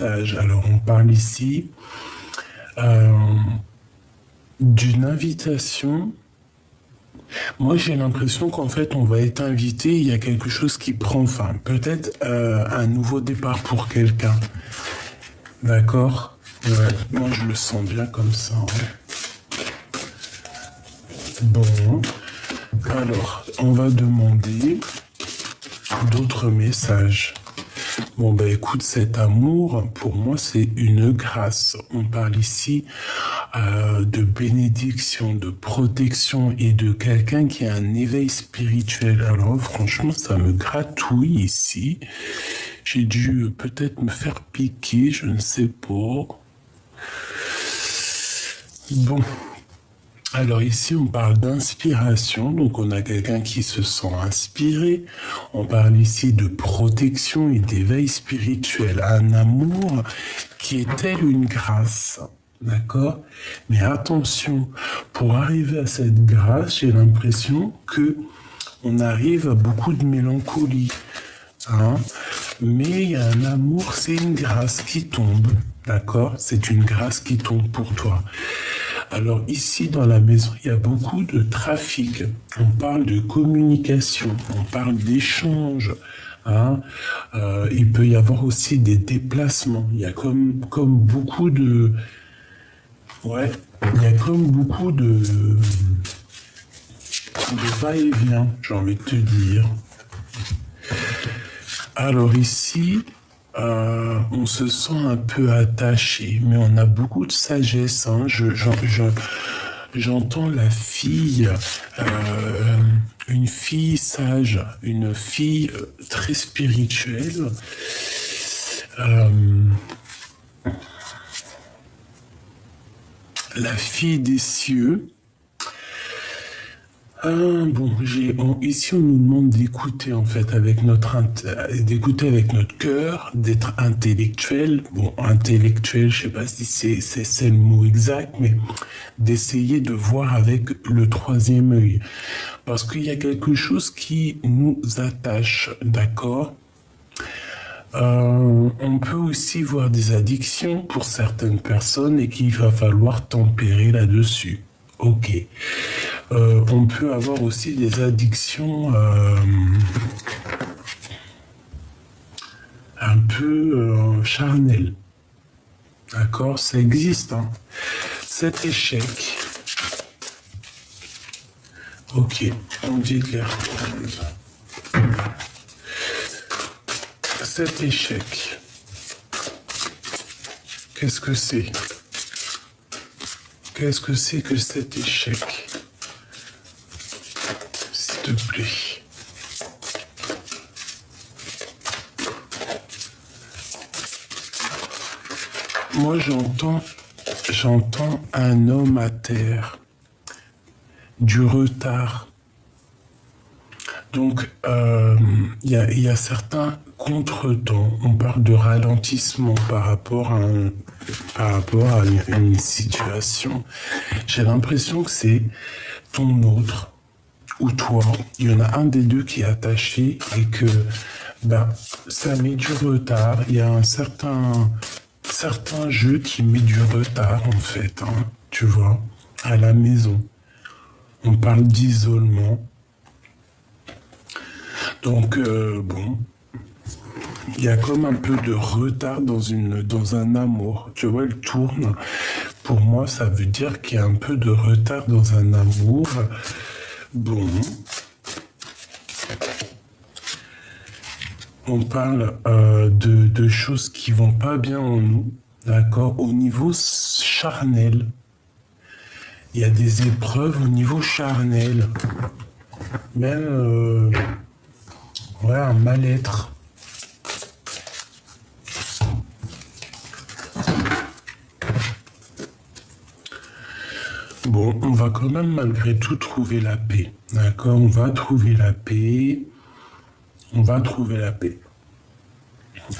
Alors, on parle ici euh, d'une invitation. Moi, j'ai l'impression qu'en fait, on va être invité, il y a quelque chose qui prend fin. Peut-être un nouveau départ pour quelqu'un. D'accord? Ouais, moi, je le sens bien comme ça. Ouais. Bon, alors, on va demander d'autres messages. Bon, bah écoute, cet amour, pour moi, c'est une grâce. On parle ici de bénédiction, de protection et de quelqu'un qui a un éveil spirituel. Alors, franchement, ça me gratouille ici. J'ai dû peut-être me faire piquer, je ne sais pas. Bon. Alors ici, on parle d'inspiration, donc on a quelqu'un qui se sent inspiré. On parle ici de protection et d'éveil spirituel, un amour qui est tel une grâce, d'accord? Mais attention, pour arriver à cette grâce, j'ai l'impression que on arrive à beaucoup de mélancolie, hein? Mais il y a un amour, c'est une grâce qui tombe, d'accord? C'est une grâce qui tombe pour toi. Alors ici dans la maison, il y a beaucoup de trafic. On parle de communication, on parle d'échange. Hein. Il peut y avoir aussi des déplacements. Il y a comme beaucoup de... Ouais, il y a comme beaucoup de va-et-vient, j'ai envie de te dire. Alors ici, on se sent un peu attaché, mais on a beaucoup de sagesse. Hein. J'entends la fille, une fille sage, une fille très spirituelle. La fille des cieux. Bon, ici on nous demande d'écouter en fait d'écouter avec notre cœur, d'être intellectuel. Bon, intellectuel, je sais pas si c'est le mot exact, mais d'essayer de voir avec le troisième œil, parce qu'il y a quelque chose qui nous attache, d'accord? On peut aussi voir des addictions pour certaines personnes et qu'il va falloir tempérer là-dessus. Ok. On peut avoir aussi des addictions un peu charnelles. D'accord? Ça existe. Hein. Cet échec. Ok. On dit de l'air. Cet échec. Qu'est-ce que c'est? Qu'est-ce que c'est que cet échec? S'il te plaît. Moi, j'entends un homme à terre, du retard. Donc, il y a certains contretemps. On parle de ralentissement par rapport à une situation. J'ai l'impression que c'est ton autre ou toi. Il y en a un des deux qui est attaché et que ça met du retard. Il y a un certain jeu qui met du retard en fait. Hein, tu vois, à la maison. On parle d'isolement. Donc, bon, il y a comme un peu de retard dans un amour. Tu vois, elle tourne. Pour moi, ça veut dire qu'il y a un peu de retard dans un amour. Bon. On parle de choses qui vont pas bien en nous, d'accord? Au niveau charnel. Il y a des épreuves au niveau charnel. Même... ouais, un mal-être. Bon, on va quand même malgré tout trouver la paix. D'accord? On va trouver la paix. On va trouver la paix.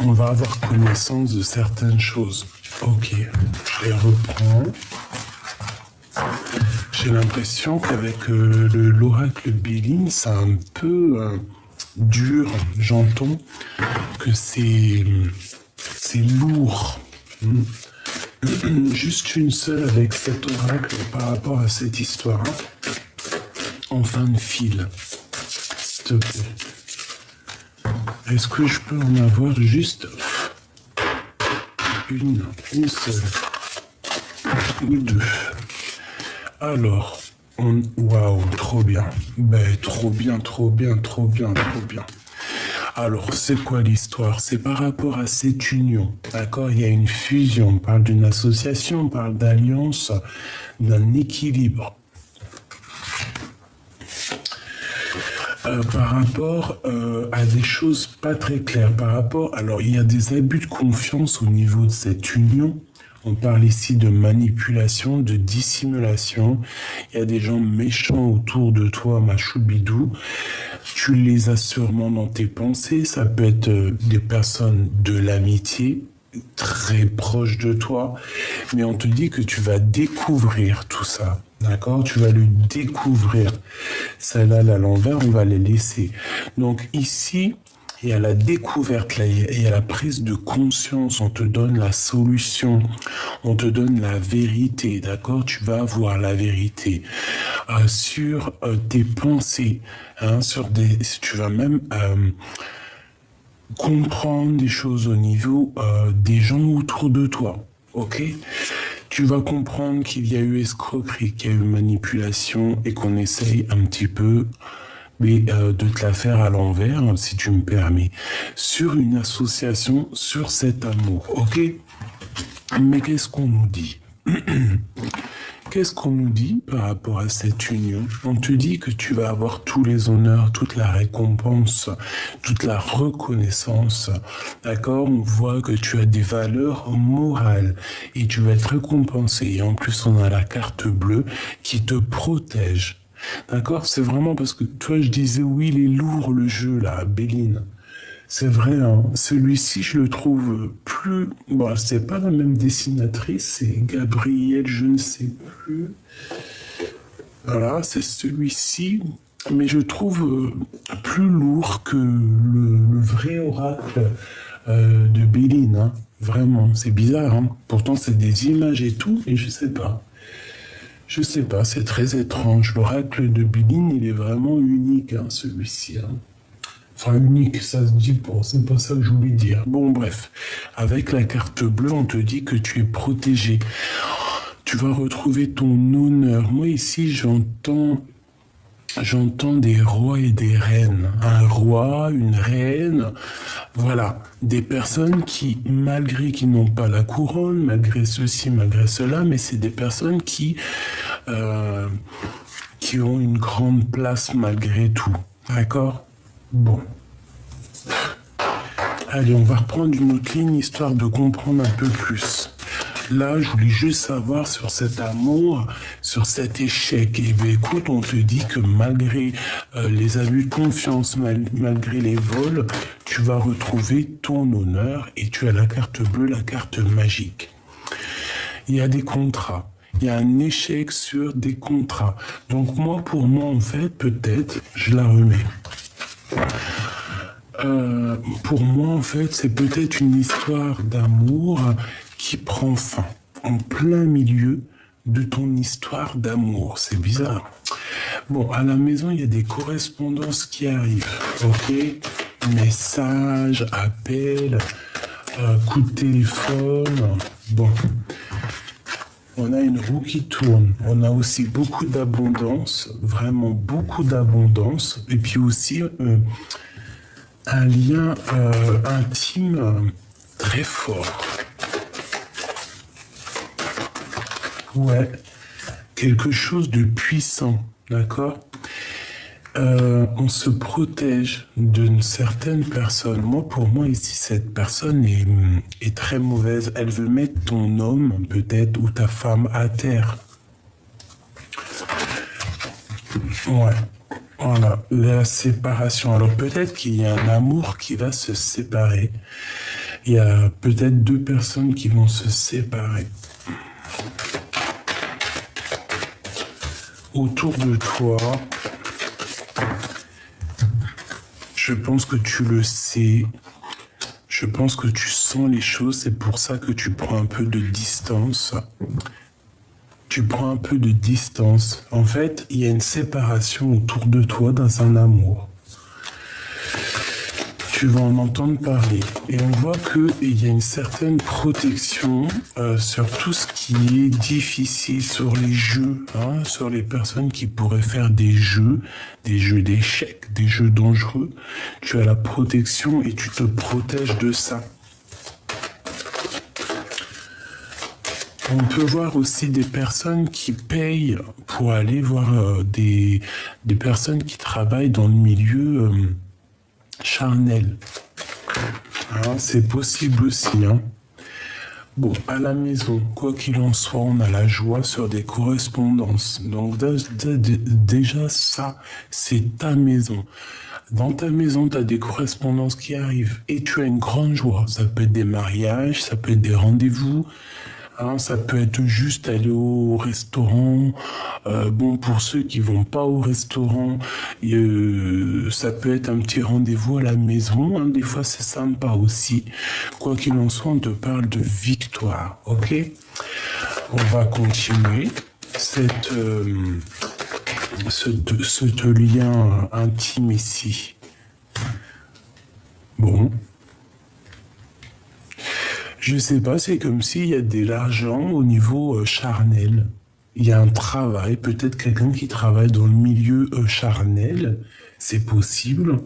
On va avoir connaissance de certaines choses. Ok, je les reprends. J'ai l'impression qu'avec l'oracle Béline, c'est un peu dur. J'entends que c'est c'est lourd. Juste une seule avec cet oracle par rapport à cette histoire. En fin de fil. S'il te plaît. Est-ce que je peux en avoir juste une seule ou deux? Alors, waouh, trop bien. Ben, trop bien, trop bien, trop bien, trop bien. Alors, c'est quoi l'histoire? C'est par rapport à cette union, d'accord? Il y a une fusion, on parle d'une association, on parle d'alliance, d'un équilibre. Par rapport à des choses pas très claires, alors il y a des abus de confiance au niveau de cette union. On parle ici de manipulation, de dissimulation. Il y a des gens méchants autour de toi, ma choubidou. Tu les as sûrement dans tes pensées. Ça peut être des personnes de l'amitié, très proches de toi. Mais on te dit que tu vas découvrir tout ça. D'accord? Tu vas le découvrir. Celle-là, à l'envers, on va les laisser. Donc ici, il y a la découverte, là, il y a la prise de conscience, on te donne la solution, on te donne la vérité, d'accord? Tu vas avoir la vérité sur tes pensées, hein, tu vas même comprendre des choses au niveau des gens autour de toi, ok? Tu vas comprendre qu'il y a eu escroquerie, qu'il y a eu manipulation et qu'on essaye un petit peu de te la faire à l'envers, si tu me permets, sur une association, sur cet amour, ok? Mais qu'est-ce qu'on nous dit? Qu'est-ce qu'on nous dit par rapport à cette union? On te dit que tu vas avoir tous les honneurs, toute la récompense, toute la reconnaissance, d'accord? On voit que tu as des valeurs morales et tu vas être récompensé. Et en plus, on a la carte bleue qui te protège. D'accord? C'est vraiment parce que, toi, je disais, oui, il est lourd le jeu, là, Béline. C'est vrai, hein. Celui-ci, je le trouve plus... Bon, c'est pas la même dessinatrice, c'est Gabriel, je ne sais plus. Voilà, c'est celui-ci, mais je trouve plus lourd que le vrai oracle de Béline, hein. Vraiment, c'est bizarre, hein. Pourtant, c'est des images et tout, et je sais pas. Je sais pas, c'est très étrange. L'oracle de Béline, il est vraiment unique, hein, celui-ci. Hein. Enfin, unique, ça se dit pas, c'est pas ça que je voulais dire. Bon, bref. Avec la carte bleue, on te dit que tu es protégé. Tu vas retrouver ton honneur. Moi, ici, j'entends des rois et des reines. Un roi, une reine, voilà. Des personnes qui, malgré qu'ils n'ont pas la couronne, malgré ceci, malgré cela, mais c'est des personnes qui ont une grande place malgré tout. D'accord? Bon. Allez, on va reprendre une autre ligne, histoire de comprendre un peu plus. Là, je voulais juste savoir sur cet amour, sur cet échec. Et bien, écoute, on te dit que malgré les abus de confiance, malgré les vols, tu vas retrouver ton honneur et tu as la carte bleue, la carte magique. Il y a des contrats. Il y a un échec sur des contrats. Donc pour moi, en fait, peut-être, je la remets. Pour moi, en fait, c'est peut-être une histoire d'amour qui prend fin en plein milieu de ton histoire d'amour. C'est bizarre. Bon, à la maison, il y a des correspondances qui arrivent. Ok? Messages, appels, coups de téléphone. Bon. On a une roue qui tourne. On a aussi beaucoup d'abondance, vraiment beaucoup d'abondance. Et puis aussi un lien intime très fort. Ouais, quelque chose de puissant, d'accord? On se protège d'une certaine personne. Pour moi, ici, cette personne est très mauvaise. Elle veut mettre ton homme, peut-être, ou ta femme à terre. Ouais. Voilà, la séparation. Alors peut-être qu'il y a un amour qui va se séparer. Il y a peut-être deux personnes qui vont se séparer. Autour de toi, je pense que tu le sais. Je pense que tu sens les choses, c'est pour ça que tu prends un peu de distance. Tu prends un peu de distance. En fait, il y a une séparation autour de toi dans un amour. Tu vas en entendre parler. Et on voit qu'il y a une certaine protection sur tout ce qui est difficile, sur les jeux, hein, sur les personnes qui pourraient faire des jeux d'échecs, des jeux dangereux. Tu as la protection et tu te protèges de ça. On peut voir aussi des personnes qui payent pour aller voir des personnes qui travaillent dans le milieu charnel. Hein, c'est possible aussi. Hein. Bon, à la maison, quoi qu'il en soit, on a la joie sur des correspondances. Donc déjà, ça, c'est ta maison. Dans ta maison, tu as des correspondances qui arrivent et tu as une grande joie. Ça peut être des mariages, ça peut être des rendez-vous. Hein, ça peut être juste aller au restaurant. Bon, pour ceux qui vont pas au restaurant, ça peut être un petit rendez-vous à la maison. Hein, des fois, c'est sympa aussi. Quoi qu'il en soit, on te parle de victoire. Ok ? On va continuer ce lien intime ici. Bon. Je sais pas, c'est comme s'il y a de l'argent au niveau charnel. Il y a un travail, peut-être quelqu'un qui travaille dans le milieu charnel, c'est possible.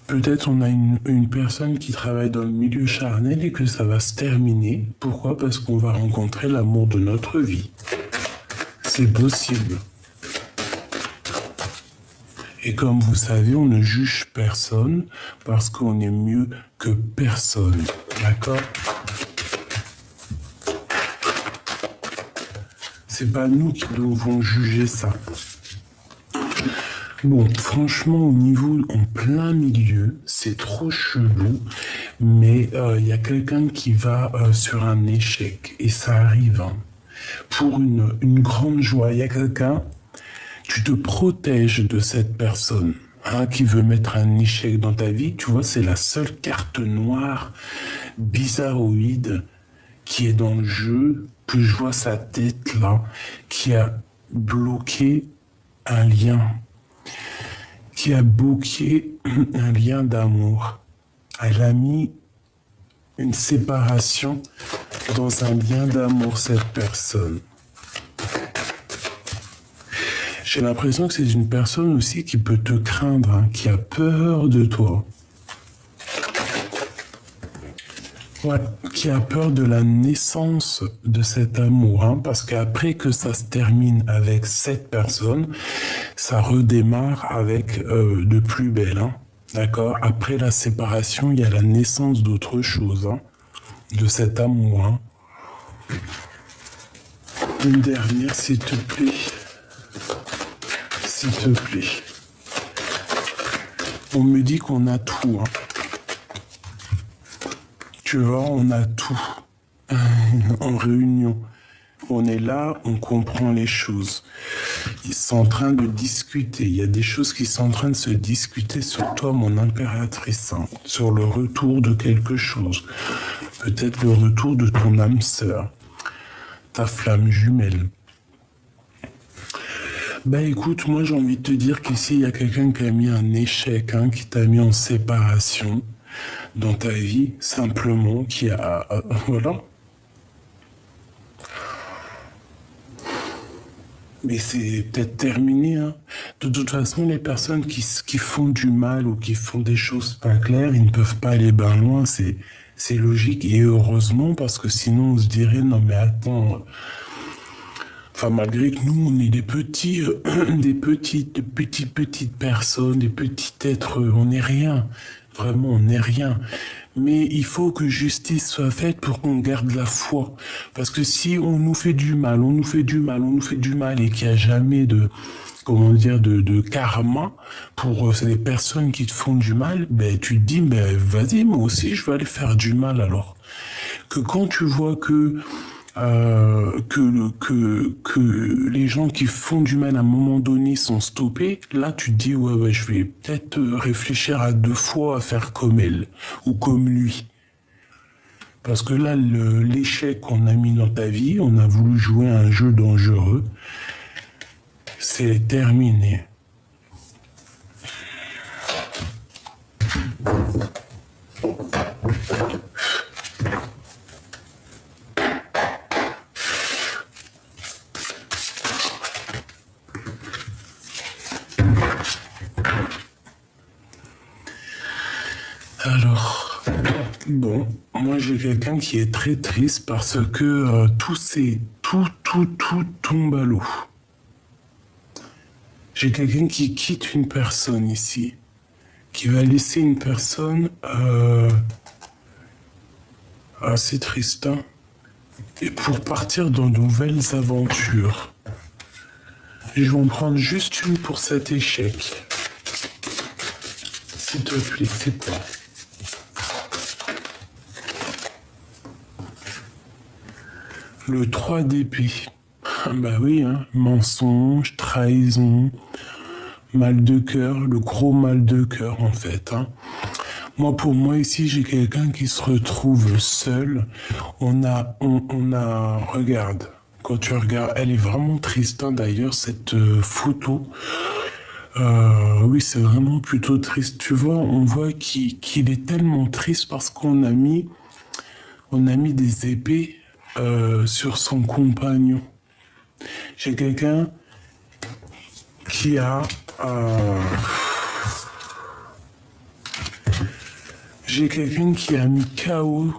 Peut-être on a une personne qui travaille dans le milieu charnel et que ça va se terminer. Pourquoi ? Parce qu'on va rencontrer l'amour de notre vie. C'est possible. Et comme vous savez, on ne juge personne parce qu'on est mieux que personne. D'accord ? C'est pas nous qui devons juger ça. Bon, franchement, au niveau, en plein milieu, c'est trop chelou, mais il y a quelqu'un qui va sur un échec, et ça arrive, hein, pour une grande joie. Il y a quelqu'un, tu te protèges de cette personne hein, qui veut mettre un échec dans ta vie. Tu vois, c'est la seule carte noire, bizarroïde, qui est dans le jeu, que je vois sa tête là, qui a bloqué un lien. Qui a bloqué un lien d'amour. Elle a mis une séparation dans un lien d'amour, cette personne. J'ai l'impression que c'est une personne aussi qui peut te craindre, hein, qui a peur de toi. Ouais, qui a peur de la naissance de cet amour, hein, parce qu'après que ça se termine avec cette personne, ça redémarre avec de plus belle, hein, d'accord ? Après la séparation, il y a la naissance d'autre chose, hein, de cet amour. Hein. Une dernière, s'il te plaît. S'il te plaît. On me dit qu'on a tout, hein. Tu vois, on a tout en réunion. On est là, on comprend les choses. Ils sont en train de discuter. Il y a des choses qui sont en train de se discuter sur toi, mon impératrice, hein, sur le retour de quelque chose. Peut-être le retour de ton âme sœur, ta flamme jumelle. Ben écoute, moi j'ai envie de te dire qu'ici, il y a quelqu'un qui a mis un échec, hein, qui t'a mis en séparation dans ta vie, simplement, qui a... voilà. Mais c'est peut-être terminé. Hein. De toute façon, les personnes qui font du mal ou qui font des choses pas claires, ils ne peuvent pas aller bien loin. C'est logique et heureusement, parce que sinon on se dirait, non mais attends... Enfin, malgré que nous, on est des petites personnes, des petits êtres, on n'est rien. Vraiment, on n'est rien. Mais il faut que justice soit faite pour qu'on garde la foi. Parce que si on nous fait du mal, on nous fait du mal et qu'il n'y a jamais de karma pour les personnes qui te font du mal, ben, tu te dis, ben, vas-y, moi aussi, je vais aller faire du mal alors. Que quand tu vois que que les gens qui font du mal à un moment donné sont stoppés, là tu te dis ouais, je vais peut-être réfléchir à 2 fois à faire comme elle ou comme lui. Parce que là, l'échec qu'on a mis dans ta vie, on a voulu jouer à un jeu dangereux, c'est terminé. Alors, bon, moi j'ai quelqu'un qui est très triste parce que tout tombe à l'eau. J'ai quelqu'un qui quitte une personne ici, qui va laisser une personne assez triste, hein, et pour partir dans de nouvelles aventures. Je vais en prendre juste une pour cet échec. S'il te plaît, c'est pas. Le 3 d'épée. Bah oui, hein. Mensonge, trahison, mal de cœur, le gros mal de cœur en fait. Hein. Pour moi ici, j'ai quelqu'un qui se retrouve seul. Regarde, quand tu regardes, elle est vraiment triste hein, d'ailleurs cette photo. Oui, c'est vraiment plutôt triste. Tu vois, on voit qu'il est tellement triste parce on a mis des épées sur son compagnon. J'ai quelqu'un qui a... J'ai quelqu'un qui a mis KO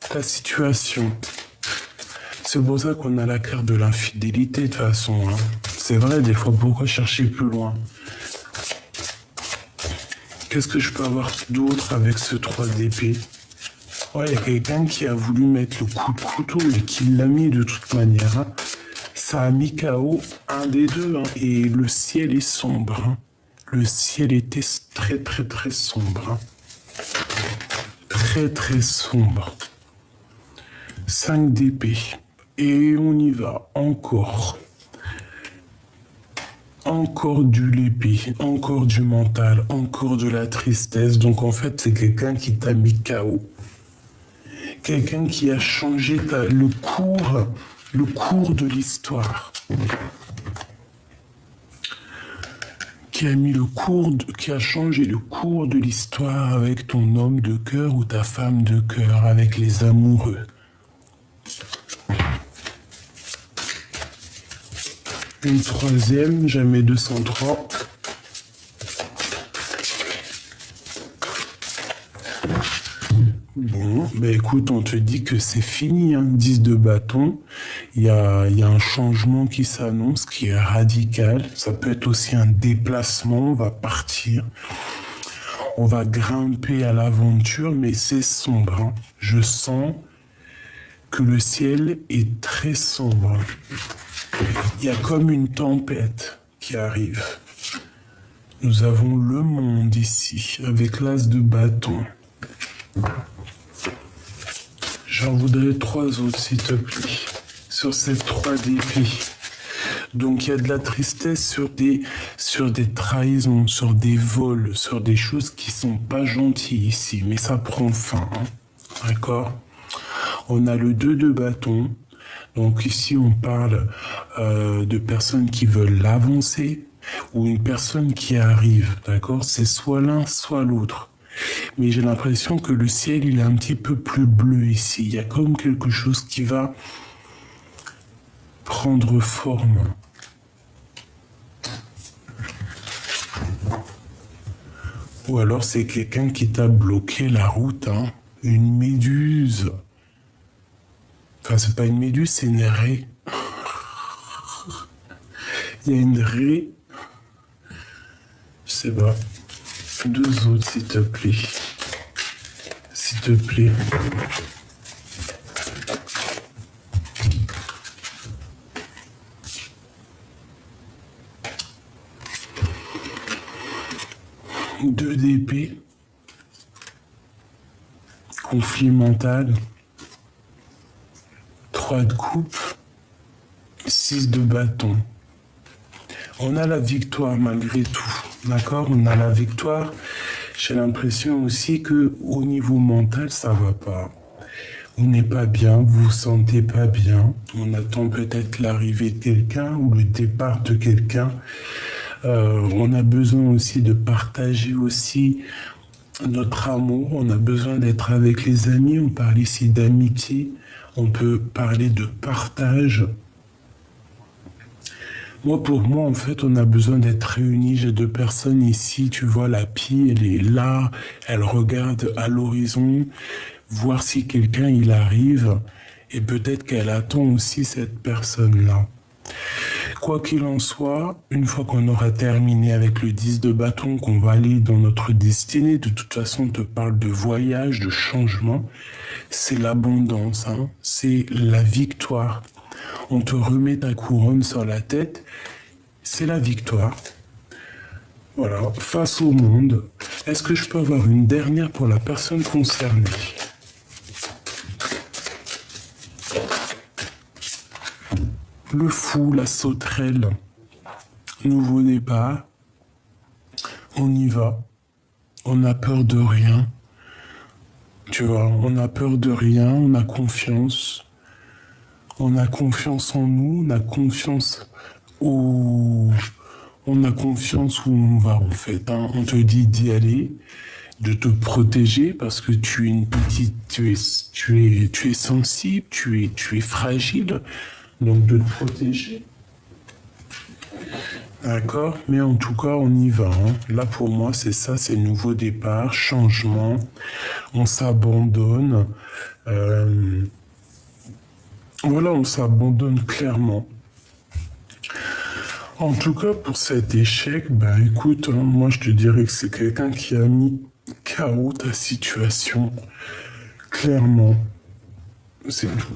ta situation. C'est pour ça qu'on a la carte de l'infidélité de toute façon. Hein. C'est vrai, des fois, pourquoi chercher plus loin? Qu'est-ce que je peux avoir d'autre avec ce 3 d'épée? Ouais, il y a quelqu'un qui a voulu mettre le coup de couteau et qui l'a mis de toute manière. Hein. Ça a mis KO un des deux. Hein. Et le ciel est sombre. Hein. Le ciel était très très très sombre. Hein. Très très sombre. 5 d'épée. Et on y va. Encore. Encore du l'épée. Encore du mental. Encore de la tristesse. Donc en fait, c'est quelqu'un qui t'a mis KO. Quelqu'un qui a changé le cours de l'histoire. Qui a changé le cours de l'histoire avec ton homme de cœur ou ta femme de cœur, avec les amoureux. Une troisième, jamais 203. Bon, ben écoute, on te dit que c'est fini, hein. 10 de bâton. Il y a un changement qui s'annonce, qui est radical. Ça peut être aussi un déplacement, on va partir. On va grimper à l'aventure, mais c'est sombre. Hein. Je sens que le ciel est très sombre. Il y a comme une tempête qui arrive. Nous avons le monde ici, avec l'as de bâton. J'en voudrais 3 autres, s'il te plaît, sur ces 3 d'épée. Donc il y a de la tristesse sur des trahisons, sur des vols, sur des choses qui sont pas gentilles ici, mais ça prend fin, hein. D'accord? On a le 2 de bâton. Donc ici on parle de personnes qui veulent avancer ou une personne qui arrive, d'accord? C'est soit l'un, soit l'autre. Mais j'ai l'impression que le ciel, il est un petit peu plus bleu ici. Il y a comme quelque chose qui va prendre forme. Ou alors c'est quelqu'un qui t'a bloqué la route, hein. Une méduse. Enfin, c'est pas une méduse, c'est une raie. Il y a une raie. Je sais pas. 2 autres, s'il te plaît. S'il te plaît. Deux d'épée. Conflit mental. 3 de coupe, 6 de bâton. On a la victoire malgré tout, d'accord? On a la victoire. J'ai l'impression aussi que au niveau mental, ça va pas. Vous n'êtes pas bien, vous vous sentez pas bien. On attend peut-être l'arrivée de quelqu'un ou le départ de quelqu'un. On a besoin aussi de partager aussi notre amour. On a besoin d'être avec les amis. On parle ici d'amitié. On peut parler de partage. Pour moi, en fait, on a besoin d'être réunis. J'ai 2 personnes ici. Tu vois, la pie, elle est là. Elle regarde à l'horizon, voir si quelqu'un, il arrive. Et peut-être qu'elle attend aussi cette personne-là. Quoi qu'il en soit, une fois qu'on aura terminé avec le 10 de bâton, qu'on va aller dans notre destinée, de toute façon, on te parle de voyage, de changement. C'est l'abondance, hein. C'est la victoire. On te remet ta couronne sur la tête, c'est la victoire. Voilà, face au monde. Est-ce que je peux avoir une dernière pour la personne concernée? Le fou, la sauterelle. Nouveau départ. On y va. On n'a peur de rien. Tu vois, on n'a peur de rien, on a confiance. On a confiance en nous, on a confiance où on va en fait, hein. On te dit d'y aller, de te protéger parce que tu es une petite, tu es sensible, tu es fragile, donc de te protéger. D'accord, mais en tout cas on y va, hein. Là pour moi c'est ça, c'est nouveau départ, changement, on s'abandonne. Voilà, on s'abandonne clairement. En tout cas, pour cet échec, écoute, hein, moi je te dirais que c'est quelqu'un qui a mis KO ta situation. Clairement. C'est tout.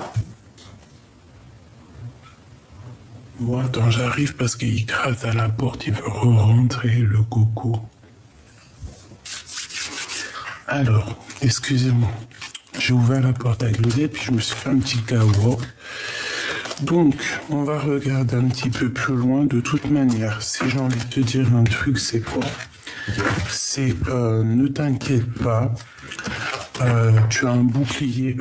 Bon, attends, j'arrive parce qu'il gratte à la porte, il veut rentrer le coco. Alors, excusez-moi. J'ai ouvert la porte avec le dé, puis je me suis fait un petit KO. Donc, on va regarder un petit peu plus loin. De toute manière, si j'ai envie de te dire un truc, c'est quoi? C'est ne t'inquiète pas. Tu as un bouclier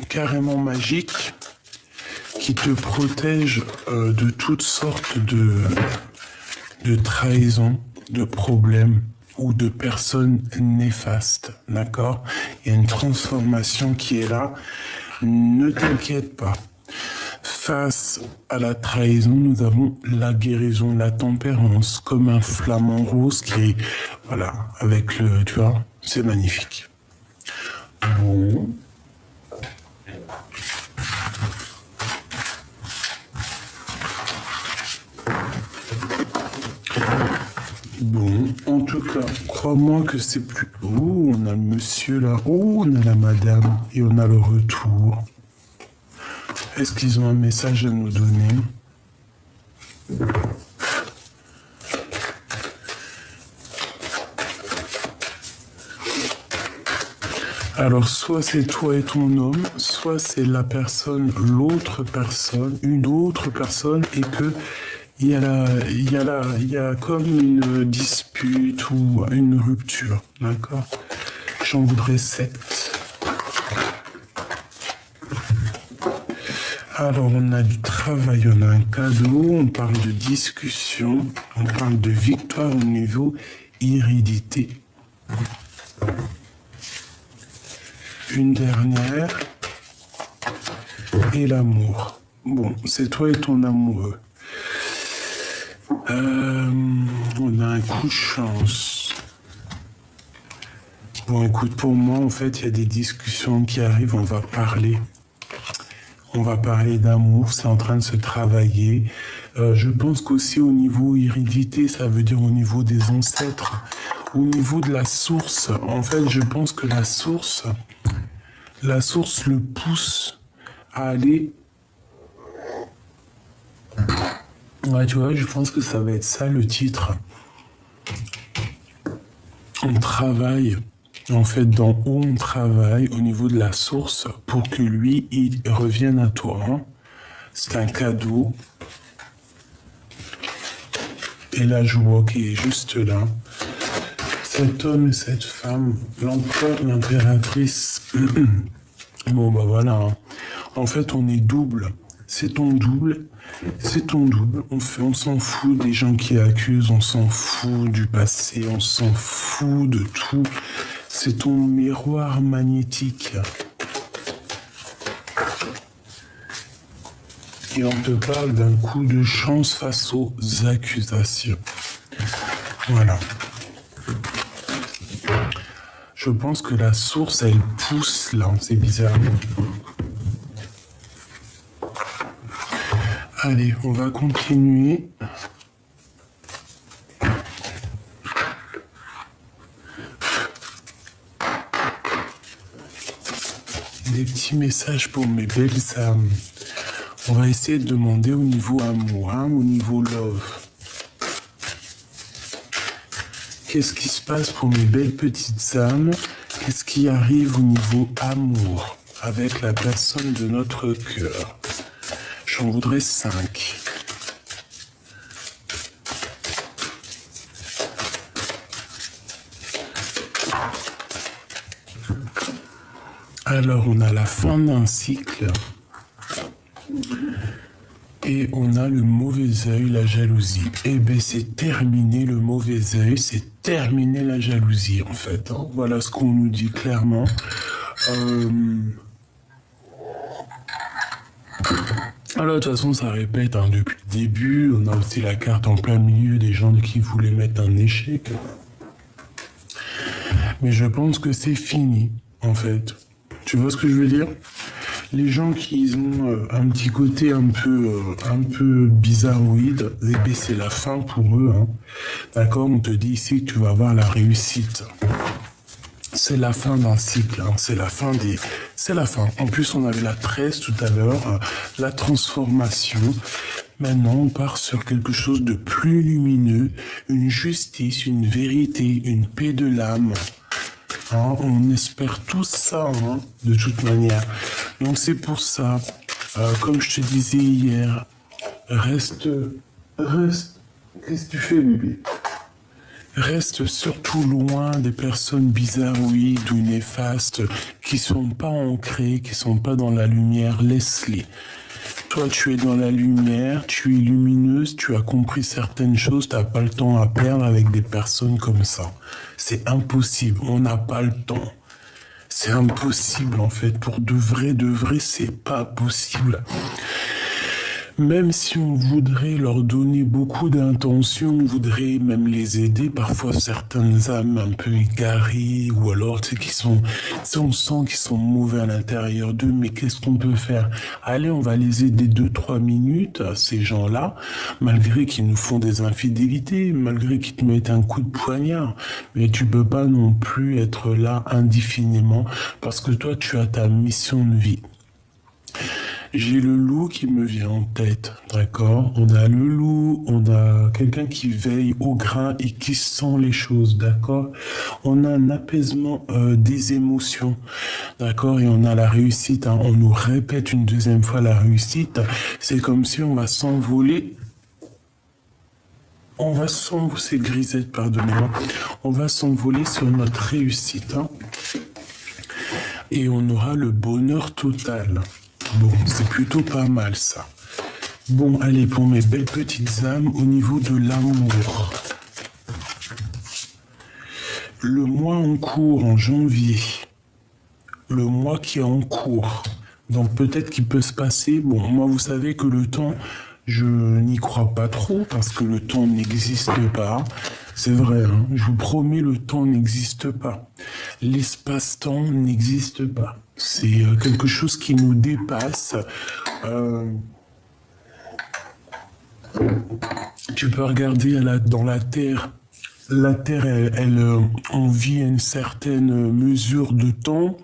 carrément magique qui te protège de toutes sortes de trahisons, de problèmes ou de personnes néfastes, d'accord? Il y a une transformation qui est là. Ne t'inquiète pas. Face à la trahison, nous avons la guérison, la tempérance, comme un flamant rose qui est, voilà, avec le, tu vois, c'est magnifique. Bon. Bon, en tout cas, crois-moi que c'est plus... Oh, on a le monsieur là. Oh, on a la madame. Et on a le retour. Est-ce qu'ils ont un message à nous donner? Alors, soit c'est toi et ton homme, soit c'est la personne, l'autre personne, une autre personne, et que il y a comme une dispute ou une rupture, d'accord? J'en voudrais 7. Alors, on a du travail, on a un cadeau, on parle de discussion, on parle de victoire au niveau hérédité. Une dernière, et l'amour. Bon, c'est toi et ton amoureux. On a un coup de chance. Bon, écoute, pour moi, en fait, il y a des discussions qui arrivent, on va parler. On va parler d'amour, c'est en train de se travailler. Je pense qu'aussi au niveau hérédité, ça veut dire au niveau des ancêtres, au niveau de la source. En fait, je pense que la source le pousse à aller... Ouais, tu vois, je pense que ça va être ça le titre. On travaille en fait, dans où on travaille au niveau de la source pour que lui, il revienne à toi. Hein. C'est un cadeau. Et la joie qui est juste là. Cet homme et cette femme, l'empereur, l'impératrice. Bon, bah voilà. Hein. En fait, on est double. C'est ton double. C'est ton double. On s'en fout des gens qui accusent. On s'en fout du passé. On s'en fout de tout. C'est ton miroir magnétique. Et on te parle d'un coup de chance face aux accusations. Voilà. Je pense que la source, elle pousse là. C'est bizarre. Allez, on va continuer. Des petits messages pour mes belles âmes. On va essayer de demander au niveau amour, hein, au niveau love. Qu'est-ce qui se passe pour mes belles petites âmes? Qu'est-ce qui arrive au niveau amour avec la personne de notre cœur? J'en voudrais 5. Alors, on a la fin d'un cycle. Et on a le mauvais œil, la jalousie. Eh bien, c'est terminé le mauvais œil, c'est terminé la jalousie, en fait. Hein. Voilà ce qu'on nous dit clairement. Alors, de toute façon, ça répète hein, depuis le début. On a aussi la carte en plein milieu des gens qui voulaient mettre un échec. Mais je pense que c'est fini, en fait. Tu vois ce que je veux dire? Les gens qui ont un petit côté un peu bizarroïde, eh bien, c'est la fin pour eux. Hein. D'accord? On te dit ici que tu vas avoir la réussite. C'est la fin d'un cycle. Hein. C'est la fin des... C'est la fin. En plus, on avait la 13 tout à l'heure, la transformation. Maintenant, on part sur quelque chose de plus lumineux, une justice, une vérité, une paix de l'âme. Hein, on espère tout ça, hein, de toute manière. Donc c'est pour ça, comme je te disais hier, reste, qu'est-ce que tu fais, bébé? Reste surtout loin des personnes bizarroïdes ou néfastes qui sont pas ancrées, qui sont pas dans la lumière, laisse-les. Toi, tu es dans la lumière, tu es lumineuse, tu as compris certaines choses, tu n'as pas le temps à perdre avec des personnes comme ça. C'est impossible, on n'a pas le temps. C'est impossible en fait, pour de vrai, c'est pas possible. Même si on voudrait leur donner beaucoup d'intention, on voudrait même les aider, parfois certaines âmes un peu égarées, ou alors tu sais, on sent qu'ils sont mauvais à l'intérieur d'eux, mais qu'est-ce qu'on peut faire? Allez, on va les aider 2-3 minutes, ces gens-là, malgré qu'ils nous font des infidélités, malgré qu'ils te mettent un coup de poignard, mais tu peux pas non plus être là indéfiniment, parce que toi, tu as ta mission de vie. J'ai le loup qui me vient en tête, d'accord? On a le loup, on a quelqu'un qui veille au grain et qui sent les choses, d'accord? On a un apaisement des émotions, d'accord? Et on a la réussite, hein. On nous répète une deuxième fois la réussite. C'est comme si on va s'envoler. C'est grisette, pardonnez-moi. On va s'envoler sur notre réussite, hein. Et on aura le bonheur total. Bon, c'est plutôt pas mal ça. Bon, allez, pour mes belles petites âmes, au niveau de l'amour. Le mois en cours, en janvier. Le mois qui est en cours. Donc peut-être qu'il peut se passer... Bon, moi, vous savez que le temps, je n'y crois pas trop, parce que le temps n'existe pas. C'est vrai, hein, je vous promets, le temps n'existe pas. L'espace-temps n'existe pas. C'est quelque chose qui nous dépasse. Tu peux regarder dans la Terre. La Terre, on vit à une certaine mesure de temps.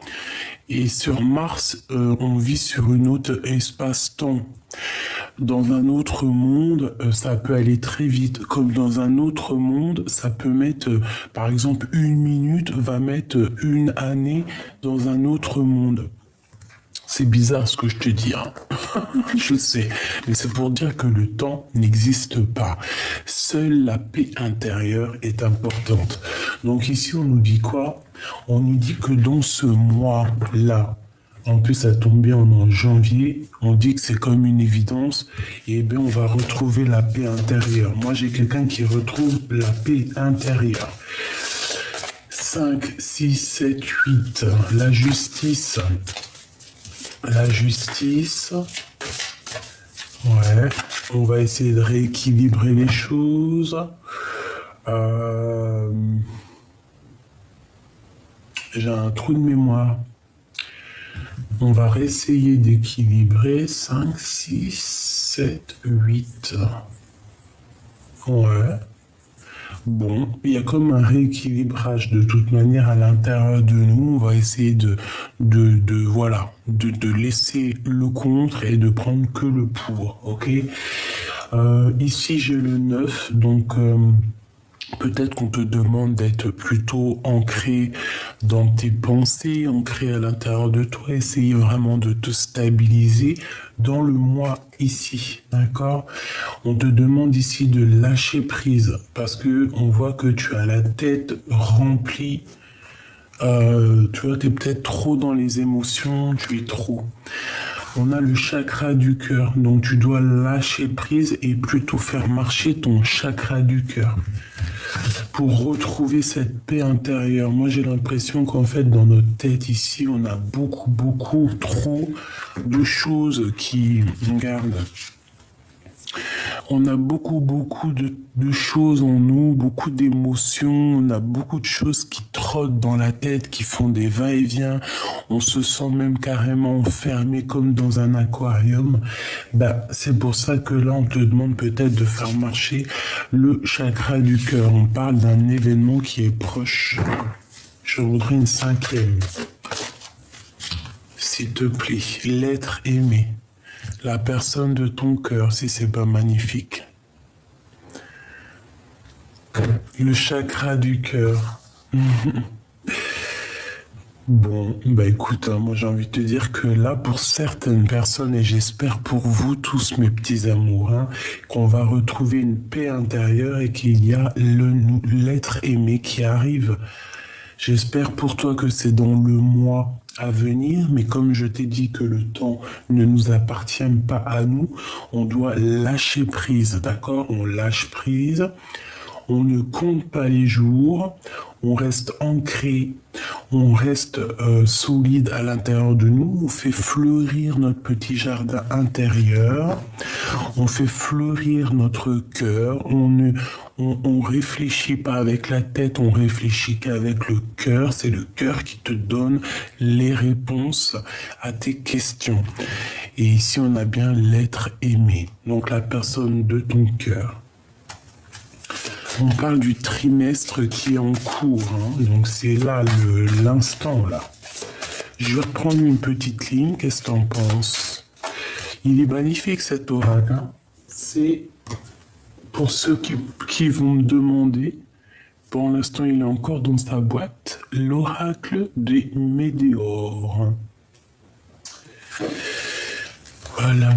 Et sur Mars, on vit sur une autre espace-temps. Dans un autre monde, ça peut aller très vite. Comme dans un autre monde, ça peut mettre, par exemple, 1 minute va mettre 1 année dans un autre monde. C'est bizarre ce que je te dis, hein. Je sais, mais c'est pour dire que le temps n'existe pas. Seule la paix intérieure est importante. Donc ici, on nous dit quoi? On nous dit que dans ce mois-là, en plus ça tombe bien, on est en janvier, on dit que c'est comme une évidence, et bien on va retrouver la paix intérieure. Moi, j'ai quelqu'un qui retrouve la paix intérieure. 5, 6, 7, 8, la justice. La justice, ouais, on va essayer de rééquilibrer les choses. J'ai un trou de mémoire. On va réessayer d'équilibrer 5, 6, 7, 8. Ouais. Bon, il y a comme un rééquilibrage de toute manière à l'intérieur de nous. On va essayer de laisser le contre et de prendre que le pour, ok? Ici, j'ai le 9, donc peut-être qu'on te demande d'être plutôt ancré dans tes pensées, ancré à l'intérieur de toi, essayer vraiment de te stabiliser dans le moi ici, d'accord? On te demande ici de lâcher prise parce que on voit que tu as la tête remplie. Tu vois, tu es peut-être trop dans les émotions, tu es trop. On a le chakra du cœur, donc tu dois lâcher prise et plutôt faire marcher ton chakra du cœur pour retrouver cette paix intérieure. Moi, j'ai l'impression qu'en fait, dans notre tête ici, on a beaucoup trop de choses qui regardent. On a beaucoup de choses en nous, beaucoup d'émotions, on a beaucoup de choses qui trottent dans la tête, qui font des va-et-vient. On se sent même carrément enfermé comme dans un aquarium. C'est pour ça que là, on te demande peut-être de faire marcher le chakra du cœur. On parle d'un événement qui est proche. Je voudrais une 5e. S'il te plaît, l'être aimé. La personne de ton cœur, si c'est pas magnifique. Le chakra du cœur. Bon, écoute, moi j'ai envie de te dire que là, pour certaines personnes, et j'espère pour vous tous, mes petits amours, qu'on va retrouver une paix intérieure et qu'il y a l'être aimé qui arrive. J'espère pour toi que c'est dans le mois à venir, mais comme je t'ai dit que le temps ne nous appartient pas à nous, on doit lâcher prise, d'accord? On lâche prise, on ne compte pas les jours, on reste ancré, on reste solide à l'intérieur de nous, on fait fleurir notre petit jardin intérieur, on fait fleurir notre cœur, on réfléchit pas avec la tête, on réfléchit qu'avec le cœur. C'est le cœur qui te donne les réponses à tes questions. Et ici, on a bien l'être aimé, donc la personne de ton cœur. On parle du trimestre qui est en cours, donc c'est là l'instant là. Je vais reprendre une petite ligne, qu'est-ce que tu en penses? Il est magnifique cet oracle, C'est pour ceux qui vont me demander, pour l'instant il est encore dans sa boîte, l'oracle des météores. Voilà.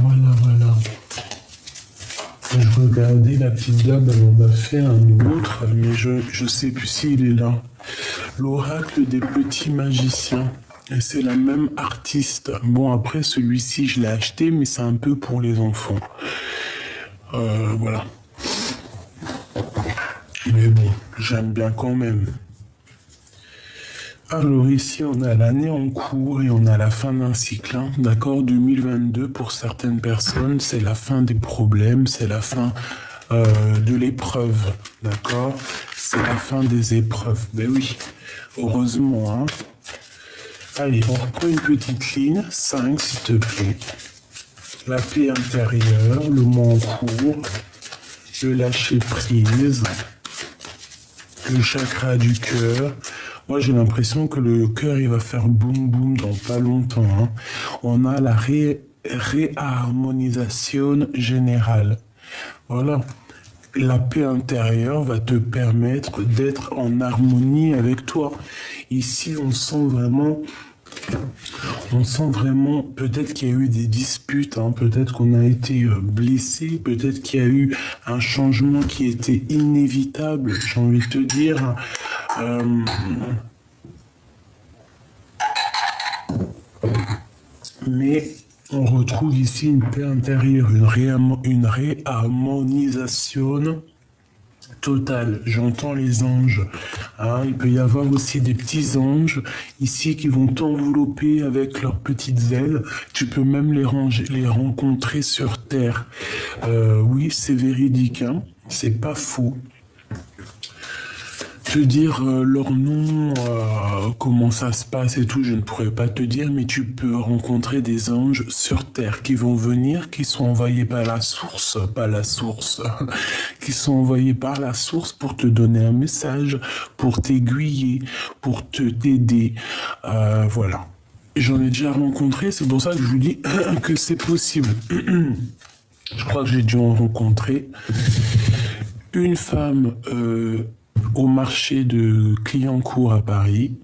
Je regardais la petite dame, elle en a fait un autre, mais je sais plus s'il est là. L'oracle des petits magiciens. Et c'est la même artiste. Bon, après, celui-ci, je l'ai acheté, mais c'est un peu pour les enfants. Voilà. Mais bon, j'aime bien quand même. Alors ici, on a l'année en cours et on a la fin d'un cycle. D'accord, 2022, pour certaines personnes, c'est la fin des problèmes, c'est la fin de l'épreuve. D'accord, c'est la fin des épreuves. Ben oui, heureusement. Allez, on reprend une petite ligne. 5, s'il te plaît. La paix intérieure, le mois en cours, le lâcher prise, le chakra du cœur. Moi, j'ai l'impression que le cœur, il va faire boum boum dans pas longtemps. On a la réharmonisation générale. Voilà. La paix intérieure va te permettre d'être en harmonie avec toi. Ici, on sent vraiment, peut-être qu'il y a eu des disputes, hein, peut-être qu'on a été blessé, peut-être qu'il y a eu un changement qui était inévitable, j'ai envie de te dire. Euh, mais on retrouve ici une paix intérieure, une réharmonisation totale. J'entends les anges. Hein, il peut y avoir aussi des petits anges ici qui vont t'envelopper avec leurs petites ailes. Tu peux même les rencontrer sur Terre. Oui, c'est véridique. Hein, c'est pas faux. Te dire leur nom, comment ça se passe et tout, je ne pourrais pas te dire, mais tu peux rencontrer des anges sur Terre qui vont venir, qui sont envoyés par la source, qui sont envoyés par la source pour te donner un message, pour t'aiguiller, pour t'aider. Voilà. J'en ai déjà rencontré, c'est pour ça que je vous dis que c'est possible. Je crois que j'ai dû en rencontrer une femme au marché de Clignancourt à Paris,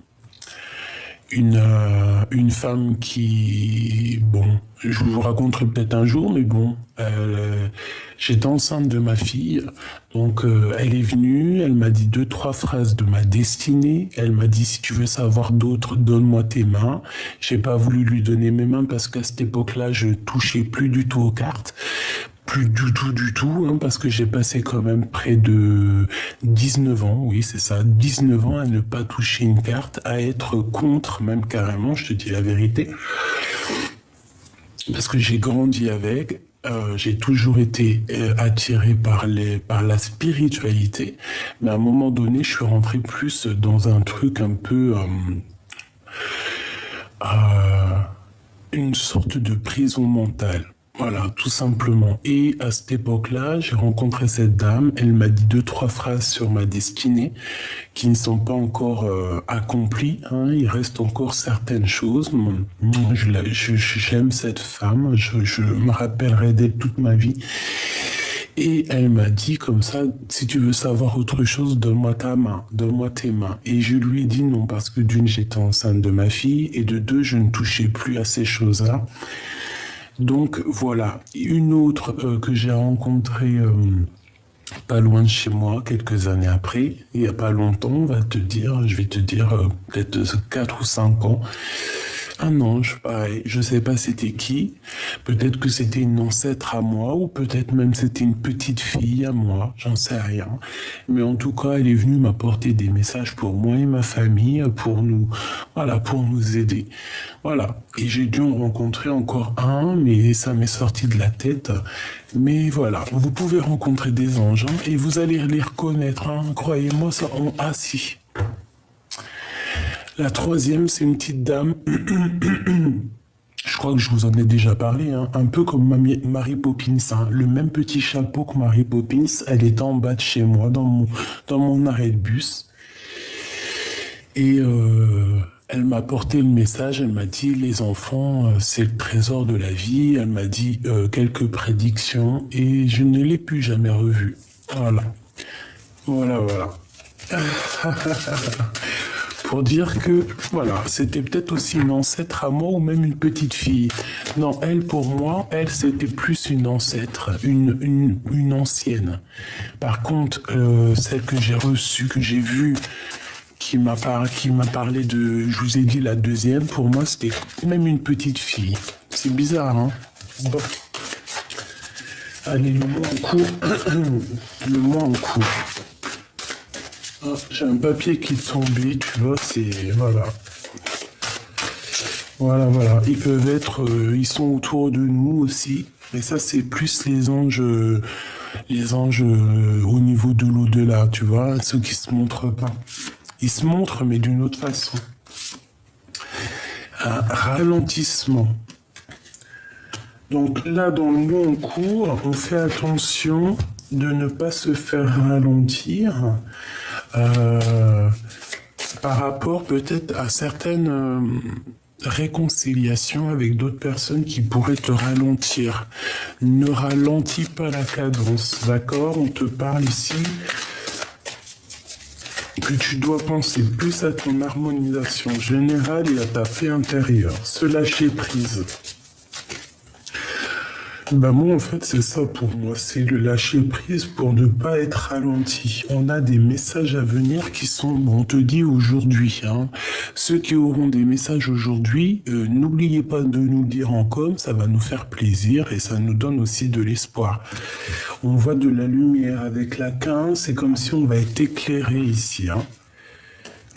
une femme qui, bon, je vous raconterai peut-être un jour, mais bon, j'étais enceinte de ma fille, donc elle est venue, elle m'a dit 2-3 phrases de ma destinée, elle m'a dit si tu veux savoir d'autres, donne-moi tes mains. J'ai pas voulu lui donner mes mains parce qu'à cette époque-là, je touchais plus du tout aux cartes. Plus du tout, hein, parce que j'ai passé quand même près de 19 ans, oui c'est ça, 19 ans à ne pas toucher une carte, à être contre, même carrément, je te dis la vérité, parce que j'ai grandi avec, j'ai toujours été attiré par la spiritualité, mais à un moment donné, je suis rentré plus dans un truc un peu... une sorte de prison mentale. Voilà, tout simplement. Et à cette époque-là, j'ai rencontré cette dame. Elle m'a dit 2-3 phrases sur ma destinée qui ne sont pas encore accomplies. Hein. Il reste encore certaines choses. J'aime cette femme. Je me rappellerai d'elle toute ma vie. Et elle m'a dit comme ça, si tu veux savoir autre chose, donne-moi ta main, donne-moi tes mains. Et je lui ai dit non, parce que d'une, j'étais enceinte de ma fille, et de deux, je ne touchais plus à ces choses-là. Donc voilà, une autre que j'ai rencontrée pas loin de chez moi, quelques années après, il n'y a pas longtemps, je vais te dire peut-être 4 ou 5 ans, un ange, pareil, je sais pas c'était qui, peut-être que c'était une ancêtre à moi, ou peut-être même c'était une petite fille à moi, j'en sais rien. Mais en tout cas, elle est venue m'apporter des messages pour moi et ma famille, pour nous aider. Voilà. Et j'ai dû en rencontrer encore un, mais ça m'est sorti de la tête. Mais voilà, vous pouvez rencontrer des anges, hein, et vous allez les reconnaître, hein, croyez-moi, ça, si. La troisième, c'est une petite dame. Je crois que je vous en ai déjà parlé, hein, un peu comme Mary Poppins, hein, le même petit chapeau que Mary Poppins. Elle était en bas de chez moi, dans mon arrêt de bus. Et elle m'a porté le message, elle m'a dit, les enfants, c'est le trésor de la vie. Elle m'a dit quelques prédictions et je ne l'ai plus jamais revue. Voilà. Voilà. Pour dire que, voilà, c'était peut-être aussi une ancêtre à moi ou même une petite fille. Non, elle, pour moi, c'était plus une ancêtre, une ancienne. Par contre, celle que j'ai reçue, que j'ai vue, qui m'a parlé de, je vous ai dit la deuxième, pour moi, c'était même une petite fille. C'est bizarre, hein? Bon. Allez, le mois en cours. Le mois en cours. Ah, j'ai un papier qui est tombé, tu vois, c'est... Voilà. Voilà. Ils peuvent être... ils sont autour de nous aussi. Mais ça, c'est plus les anges au niveau de l'au-delà, tu vois, ceux qui se montrent pas. Ils se montrent, mais d'une autre façon. Un ralentissement. Donc là, dans le mot en cours, on fait attention de ne pas se faire ralentir par rapport peut-être à certaines réconciliation avec d'autres personnes qui pourraient te ralentir. Ne ralentis pas la cadence, d'accord? On te parle ici que tu dois penser plus à ton harmonisation générale et à ta paix intérieure. Se lâcher prise. Bah moi en fait c'est ça pour moi, c'est le lâcher prise pour ne pas être ralenti. On a des messages à venir qui sont, bon, on te dit aujourd'hui, hein. Ceux qui auront des messages aujourd'hui, n'oubliez pas de nous le dire en com, ça va nous faire plaisir et ça nous donne aussi de l'espoir. On voit de la lumière avec la 15, c'est comme si on va être éclairé ici, hein.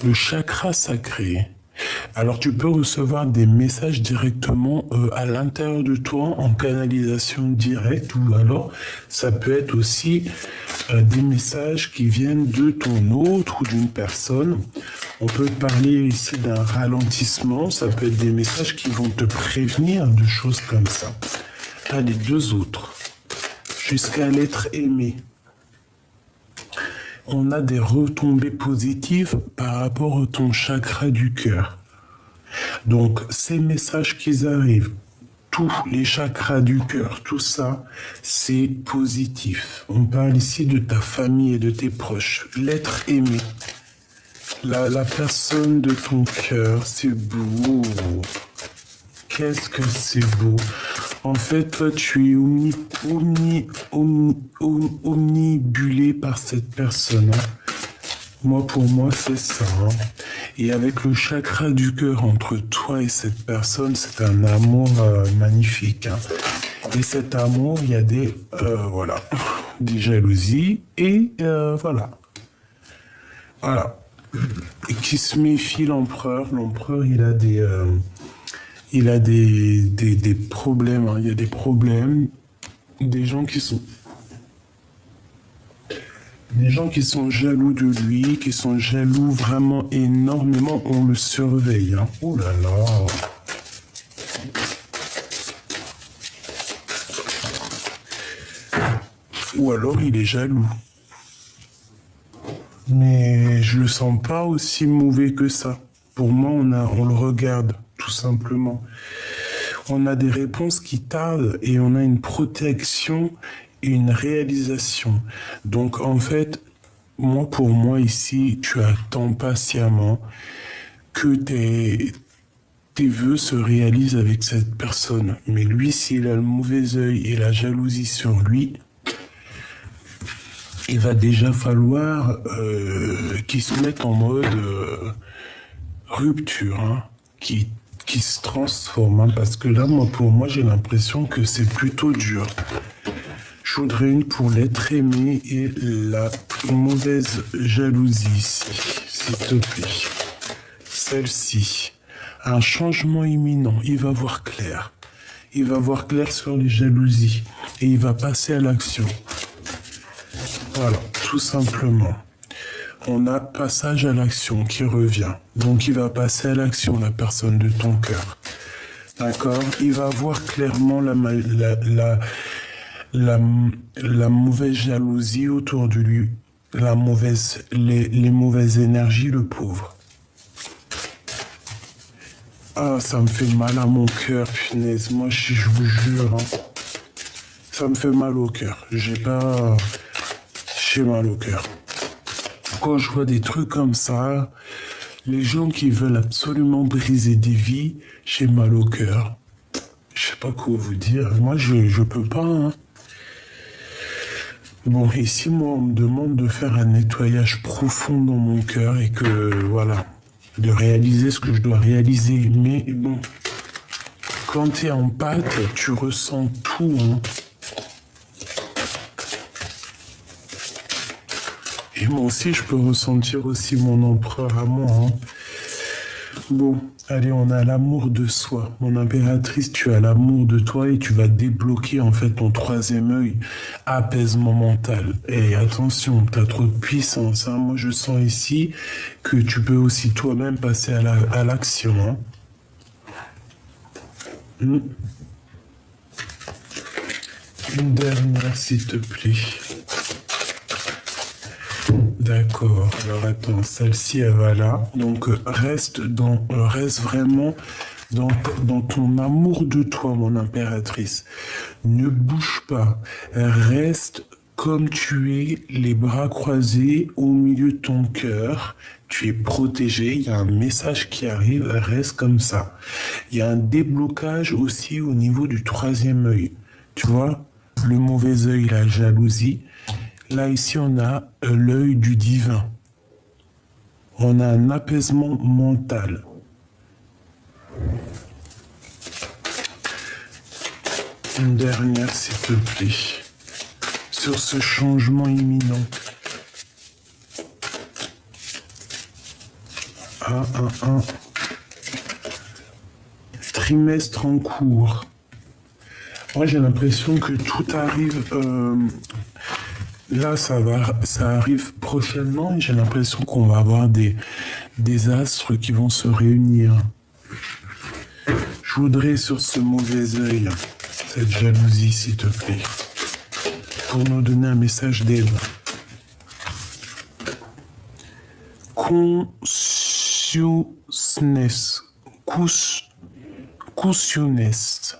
Le chakra sacré. Alors tu peux recevoir des messages directement à l'intérieur de toi en canalisation directe ou alors ça peut être aussi des messages qui viennent de ton autre ou d'une personne. On peut parler ici d'un ralentissement, ça peut être des messages qui vont te prévenir de choses comme ça. T'as les deux autres, jusqu'à l'être aimé. On a des retombées positives par rapport à ton chakra du cœur. Donc, ces messages qui arrivent, tous les chakras du cœur, tout ça, c'est positif. On parle ici de ta famille et de tes proches. L'être aimé, la personne de ton cœur, c'est beau. Qu'est-ce que c'est beau. En fait, toi, tu es omnibulé par cette personne. Hein. Moi, pour moi, c'est ça. Hein. Et avec le chakra du cœur entre toi et cette personne, c'est un amour magnifique. Hein. Et cet amour, il y a des jalousies et voilà. Voilà. Et qui se méfie l'empereur. L'empereur, il a des problèmes. Hein. Il y a des problèmes. Des gens qui sont jaloux de lui, qui sont jaloux vraiment énormément, on le surveille. Hein. Oh là là. Ou alors il est jaloux. Mais je le sens pas aussi mauvais que ça. Pour moi, on le regarde, tout simplement. On a des réponses qui tardent et on a une protection et une réalisation. Donc en fait, pour moi ici, tu attends patiemment que tes vœux se réalisent avec cette personne. Mais lui, s'il a le mauvais œil et la jalousie sur lui, il va déjà falloir qu'il se mette en mode rupture, hein, qui se transforme. Hein, parce que là, pour moi, j'ai l'impression que c'est plutôt dur. Je voudrais une pour l'être aimé et la mauvaise jalousie ici, s'il te plaît. Celle-ci. Un changement imminent. Il va voir clair. Il va voir clair sur les jalousies. Et il va passer à l'action. Voilà, tout simplement. On a passage à l'action qui revient. Donc il va passer à l'action, la personne de ton cœur. D'accord? Il va voir clairement la mauvaise jalousie autour de lui, les mauvaises énergies, le pauvre. Ah, ça me fait mal à mon cœur, punaise. Moi, je vous jure, hein, ça me fait mal au cœur. J'ai mal au cœur. Quand je vois des trucs comme ça, les gens qui veulent absolument briser des vies, j'ai mal au cœur. Je sais pas quoi vous dire. Moi, je peux pas, hein. Bon, ici, moi, on me demande de faire un nettoyage profond dans mon cœur et que, voilà, de réaliser ce que je dois réaliser. Mais bon, quand tu es en pâte, tu ressens tout, hein. Et moi aussi, je peux ressentir aussi mon empereur à moi, hein. Bon, allez, on a l'amour de soi. Mon impératrice, tu as l'amour de toi et tu vas débloquer en fait ton troisième œil, apaisement mental. Et attention, tu as trop de puissance, hein. Moi, je sens ici que tu peux aussi toi-même passer à l'action, hein. Une dernière, s'il te plaît. D'accord, alors attends, celle-ci elle va là, donc reste vraiment dans ton amour de toi, mon impératrice. Ne bouge pas. Reste comme tu es, les bras croisés au milieu de ton cœur. Tu es protégé. Il y a un message qui arrive. Reste comme ça. Il y a un déblocage aussi au niveau du troisième œil. Tu vois, le mauvais œil, la jalousie. Là, ici, on a l'œil du divin. On a un apaisement mental. Une dernière, s'il te plaît, sur ce changement imminent. Un trimestre en cours. Moi, j'ai l'impression que tout arrive. Là, ça arrive prochainement et j'ai l'impression qu'on va avoir des astres qui vont se réunir. Je voudrais sur ce mauvais œil, cette jalousie, s'il te plaît, pour nous donner un message d'aide. Consciousness. Consciousness.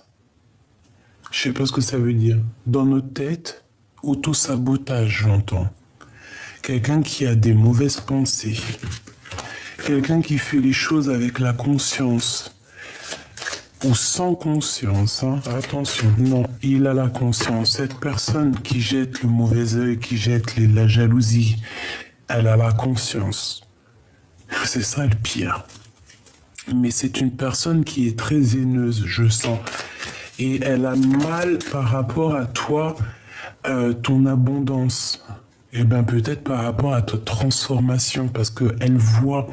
Je sais pas ce que ça veut dire. Dans notre tête, auto-sabotage, j'entends. Quelqu'un qui a des mauvaises pensées. Quelqu'un qui fait les choses avec la conscience. Ou sans conscience, hein. Attention, non, il a la conscience. Cette personne qui jette le mauvais œil, qui jette la jalousie, elle a la conscience. C'est ça le pire. Mais c'est une personne qui est très haineuse, je sens. Et elle a mal par rapport à toi, ton abondance. Eh bien, peut-être par rapport à ta transformation, parce qu'elle voit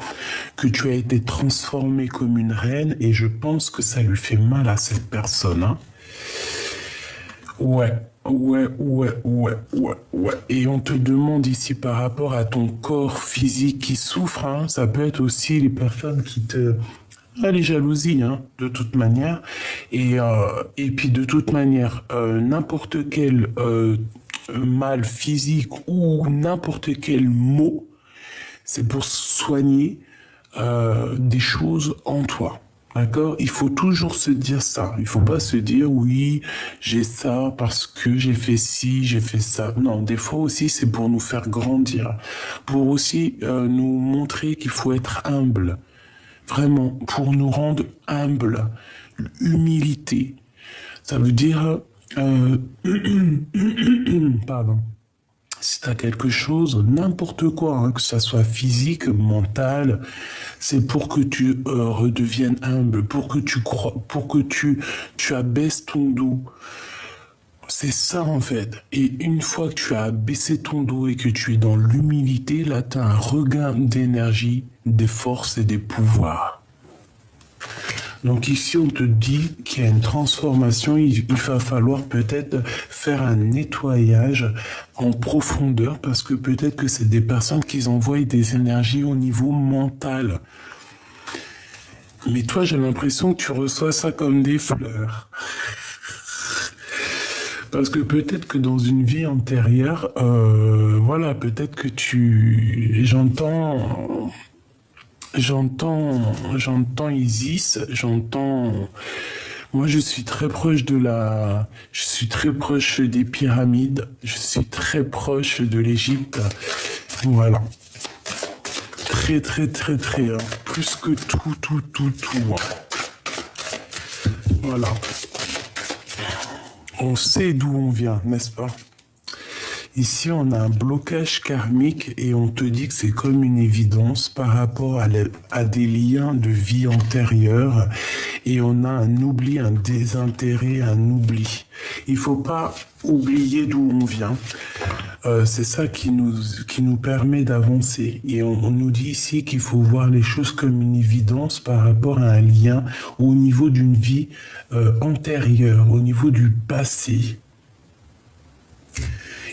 que tu as été transformé comme une reine, et je pense que ça lui fait mal à cette personne. Hein. Ouais. Et on te demande ici par rapport à ton corps physique qui souffre, hein, ça peut être aussi les personnes qui te... Ah, les jalousies, hein, de toute manière. Et puis de toute manière, n'importe quel mal physique ou n'importe quel mot, c'est pour soigner des choses en toi. D'accord? Il faut toujours se dire ça. Il faut pas se dire oui, j'ai ça parce que j'ai fait ci, j'ai fait ça. Non, des fois aussi c'est pour nous faire grandir, pour aussi nous montrer qu'il faut être humble. Vraiment, pour nous rendre humbles. Humilité. Ça veut dire pardon. Si tu as quelque chose, n'importe quoi, hein, que ça soit physique, mental, c'est pour que tu redeviennes humble, pour que tu crois, pour que tu abaisses ton dos. C'est ça en fait. Et une fois que tu as abaissé ton dos et que tu es dans l'humilité, là tu as un regain d'énergie, des forces et des pouvoirs. Donc ici, on te dit qu'il y a une transformation, il va falloir peut-être faire un nettoyage en profondeur parce que peut-être que c'est des personnes qui envoient des énergies au niveau mental. Mais toi, j'ai l'impression que tu reçois ça comme des fleurs. Parce que peut-être que dans une vie antérieure, voilà, peut-être que J'entends Isis, moi je suis très proche je suis très proche des pyramides, je suis très proche de l'Égypte, voilà. Très, hein. Plus que tout. Hein. Voilà. On sait d'où on vient, n'est-ce pas? Ici, on a un blocage karmique et on te dit que c'est comme une évidence par rapport à des liens de vie antérieure et on a un oubli, un désintérêt, un oubli. Il faut pas oublier d'où on vient. C'est ça qui nous permet d'avancer. Et on nous dit ici qu'il faut voir les choses comme une évidence par rapport à un lien au niveau d'une vie antérieure, au niveau du passé.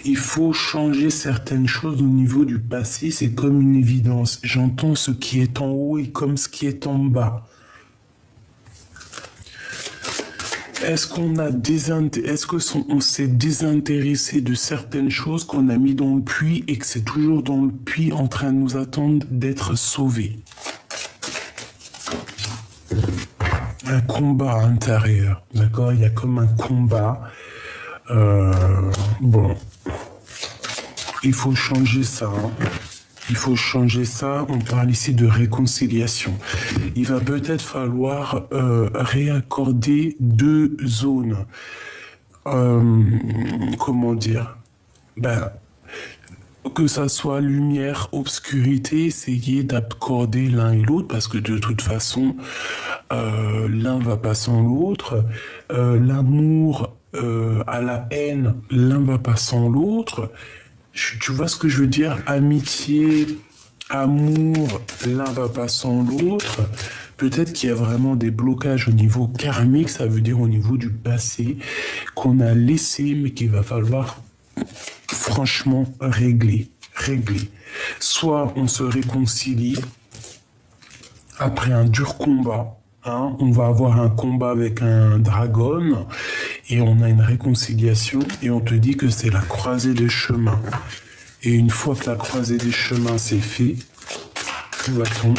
Il faut changer certaines choses au niveau du passé, c'est comme une évidence. J'entends ce qui est en haut et comme ce qui est en bas. Est-ce qu'on s'est désintéressé de certaines choses qu'on a mis dans le puits et que c'est toujours dans le puits en train de nous attendre d'être sauvés? un combat intérieur, d'accord? Il y a comme un combat. Bon, il faut changer ça. Hein. Il faut changer ça. On parle ici de réconciliation. Il va peut-être falloir réaccorder deux zones. Comment dire? Ben, que ça soit lumière, obscurité, essayer d'accorder l'un et l'autre, parce que de toute façon, l'un va pas sans l'autre. L'amour à la haine, l'un va pas sans l'autre. Tu vois ce que je veux dire? Amitié, amour, l'un va pas sans l'autre. Peut-être qu'il y a vraiment des blocages au niveau karmique, ça veut dire au niveau du passé, qu'on a laissé, mais qu'il va falloir franchement régler. Soit on se réconcilie après un dur combat, hein, on va avoir un combat avec un dragon et on a une réconciliation et on te dit que c'est la croisée des chemins. Et une fois que la croisée des chemins c'est fait, où va-t-on?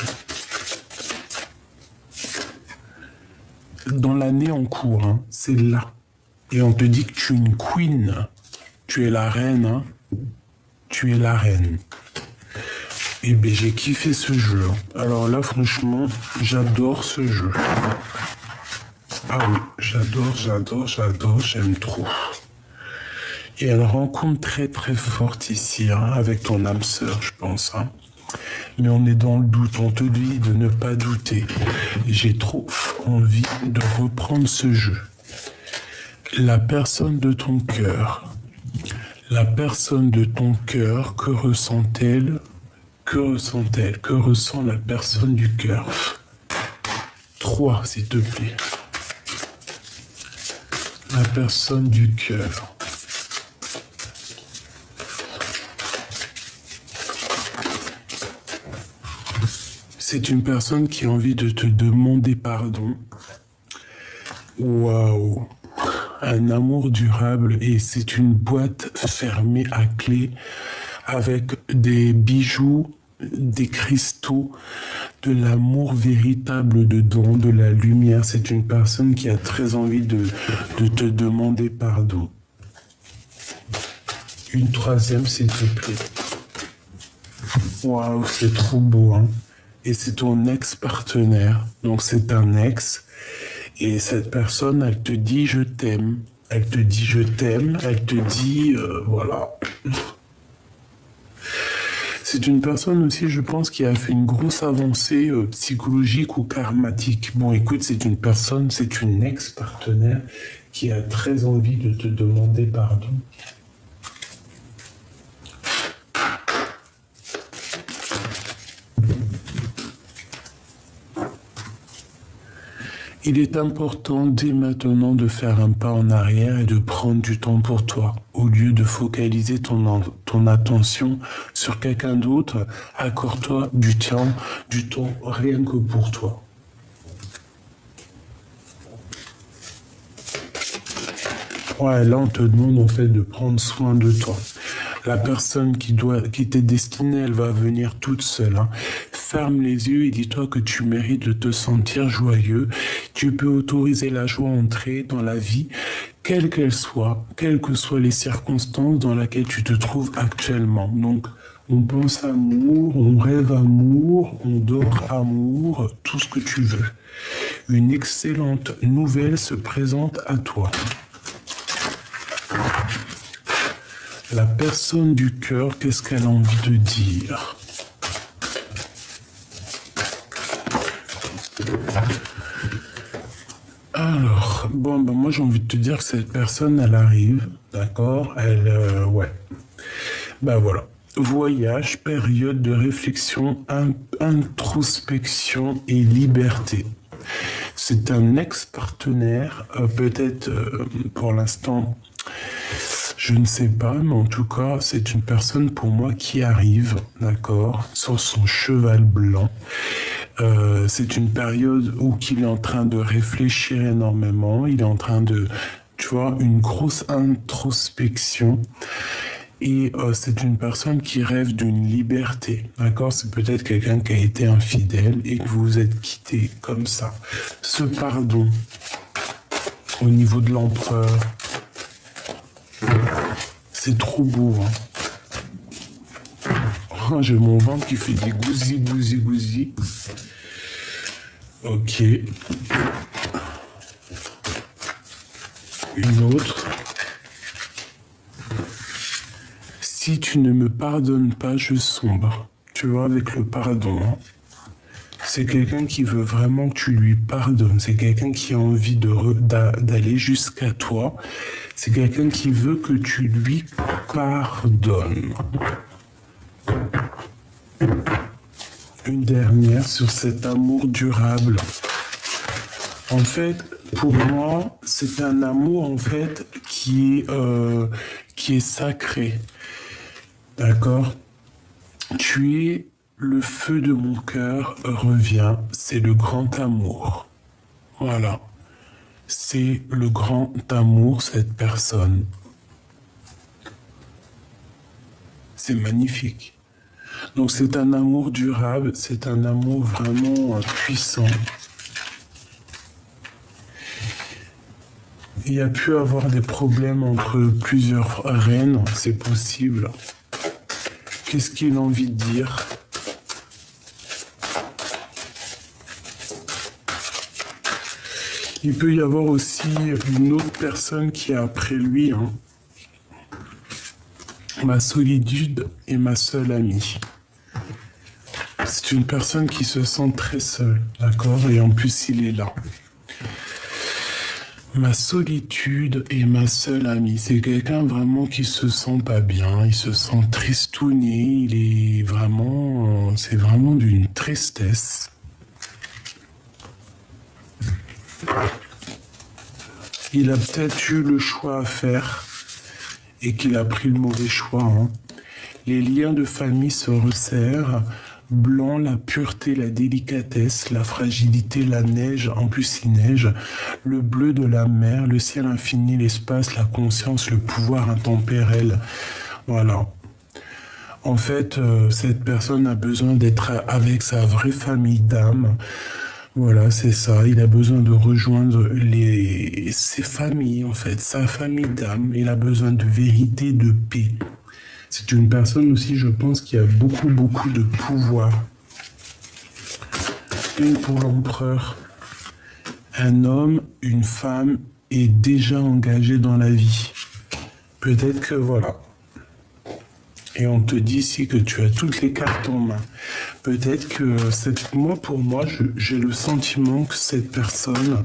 Dans l'année en cours, hein, c'est là. Et on te dit que tu es une queen. Tu es la reine, hein. Tu es la reine. Et ben j'ai kiffé ce jeu. Alors là, franchement, j'adore ce jeu. Ah oui, j'adore, j'aime trop. Et elle rencontre très très forte ici, hein, avec ton âme sœur, je pense. Hein. Mais on est dans le doute, on te dit de ne pas douter. J'ai trop envie de reprendre ce jeu. La personne de ton cœur. La personne de ton cœur, que ressent-elle? Que ressent-elle? Que ressent la personne du cœur? 3, s'il te plaît. La personne du cœur. C'est une personne qui a envie de te demander pardon. Waouh! Un amour durable et c'est une boîte fermée à clé avec des bijoux, des cristaux, de l'amour véritable dedans, de la lumière. C'est une personne qui a très envie de te demander pardon. Une troisième, s'il te plaît. Waouh, c'est trop beau, hein. Et c'est ton ex-partenaire. Donc c'est un ex. Et cette personne, elle te dit je t'aime. Elle te dit je t'aime. Elle te dit voilà. C'est une personne aussi, je pense, qui a fait une grosse avancée psychologique ou karmatique. Bon, écoute, c'est une personne, c'est une ex-partenaire qui a très envie de te demander pardon. Il est important dès maintenant de faire un pas en arrière et de prendre du temps pour toi. Au lieu de focaliser ton attention sur quelqu'un d'autre, accorde-toi du temps rien que pour toi. Ouais, là on te demande en fait de prendre soin de toi. La personne qui t'est destinée, elle va venir toute seule. Hein. Ferme les yeux et dis-toi que tu mérites de te sentir joyeux. Tu peux autoriser la joie à entrer dans la vie, quelle qu'elle soit, quelles que soient les circonstances dans lesquelles tu te trouves actuellement. Donc, on pense amour, on rêve amour, on dort amour, tout ce que tu veux. Une excellente nouvelle se présente à toi. La personne du cœur, qu'est-ce qu'elle a envie de dire? Alors, bon, ben moi j'ai envie de te dire que cette personne, elle arrive, d'accord? Ouais. Ben voilà. Voyage, période de réflexion, introspection et liberté. C'est un ex-partenaire, peut-être pour l'instant... Je ne sais pas, mais en tout cas, c'est une personne pour moi qui arrive, d'accord, sur son cheval blanc. C'est une période où il est en train de réfléchir énormément, il est en train de, tu vois, une grosse introspection. Et c'est une personne qui rêve d'une liberté, d'accord? C'est peut-être quelqu'un qui a été infidèle et que vous vous êtes quitté comme ça. Ce pardon au niveau de l'empereur, c'est trop beau, hein. Oh, j'ai mon ventre qui fait des gousi, gousi, gousi. Ok. Une autre. Si tu ne me pardonnes pas, je sombre. Tu vois, avec le pardon, hein. C'est quelqu'un qui veut vraiment que tu lui pardonnes. C'est quelqu'un qui a envie d'aller jusqu'à toi. C'est quelqu'un qui veut que tu lui pardonnes. Une dernière sur cet amour durable. En fait, pour moi, c'est un amour en fait qui est sacré. D'accord? Tu es le feu de mon cœur revient, c'est le grand amour. Voilà. C'est le grand amour, cette personne. C'est magnifique. Donc c'est un amour durable, c'est un amour vraiment puissant. Il y a pu avoir des problèmes entre plusieurs reines, c'est possible. Qu'est-ce qu'il a envie de dire? Il peut y avoir aussi une autre personne qui est après lui, hein. Ma solitude est ma seule amie. C'est une personne qui se sent très seule, d'accord? Et en plus, il est là. Ma solitude est ma seule amie. C'est quelqu'un vraiment qui se sent pas bien, il se sent tristouné, il est vraiment... c'est vraiment d'une tristesse. Il a peut-être eu le choix à faire et qu'il a pris le mauvais choix, hein. Les liens de famille se resserrent. Blanc, la pureté, la délicatesse, la fragilité, la neige, en plus il neige, le bleu de la mer, le ciel infini, l'espace, la conscience, le pouvoir intempérel. Voilà. En fait, cette personne a besoin d'être avec sa vraie famille d'âme. Voilà, c'est ça. Il a besoin de rejoindre ses familles, en fait, sa famille d'âme. Il a besoin de vérité, de paix. C'est une personne aussi, je pense, qui a beaucoup, beaucoup de pouvoir. Une pour l'empereur. Un homme, une femme est déjà engagé dans la vie. Peut-être que voilà. Et on te dit ici que tu as toutes les cartes en main. Peut-être que pour moi, j'ai le sentiment que cette personne,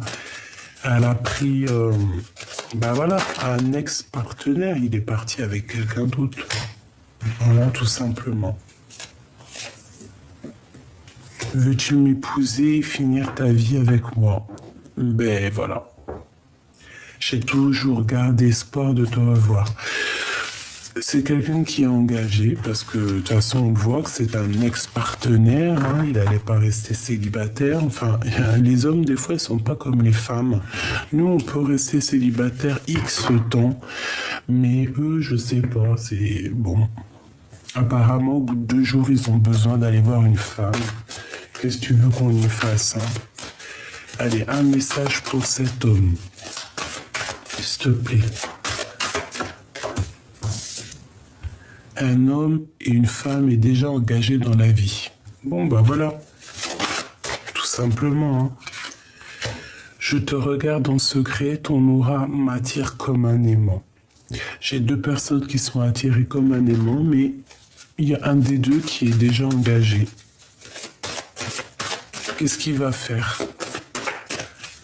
elle a pris, un ex-partenaire. Il est parti avec quelqu'un d'autre. Voilà, tout simplement. Veux-tu m'épouser et finir ta vie avec moi? Ben voilà. J'ai toujours gardé espoir de te revoir. C'est quelqu'un qui est engagé parce que de toute façon on voit que c'est un ex-partenaire, hein, il n'allait pas rester célibataire. Enfin, les hommes des fois ils sont pas comme les femmes. Nous on peut rester célibataire X temps, mais eux je sais pas, c'est bon. Apparemment, au bout de 2 jours, ils ont besoin d'aller voir une femme. Qu'est-ce que tu veux qu'on y fasse, hein? Allez, un message pour cet homme. S'il te plaît. Un homme et une femme est déjà engagés dans la vie. Bon, bah voilà. Tout simplement, hein. Je te regarde en secret, ton aura m'attire comme un aimant. J'ai 2 personnes qui sont attirées comme un aimant, mais il y a un des 2 qui est déjà engagé. Qu'est-ce qu'il va faire?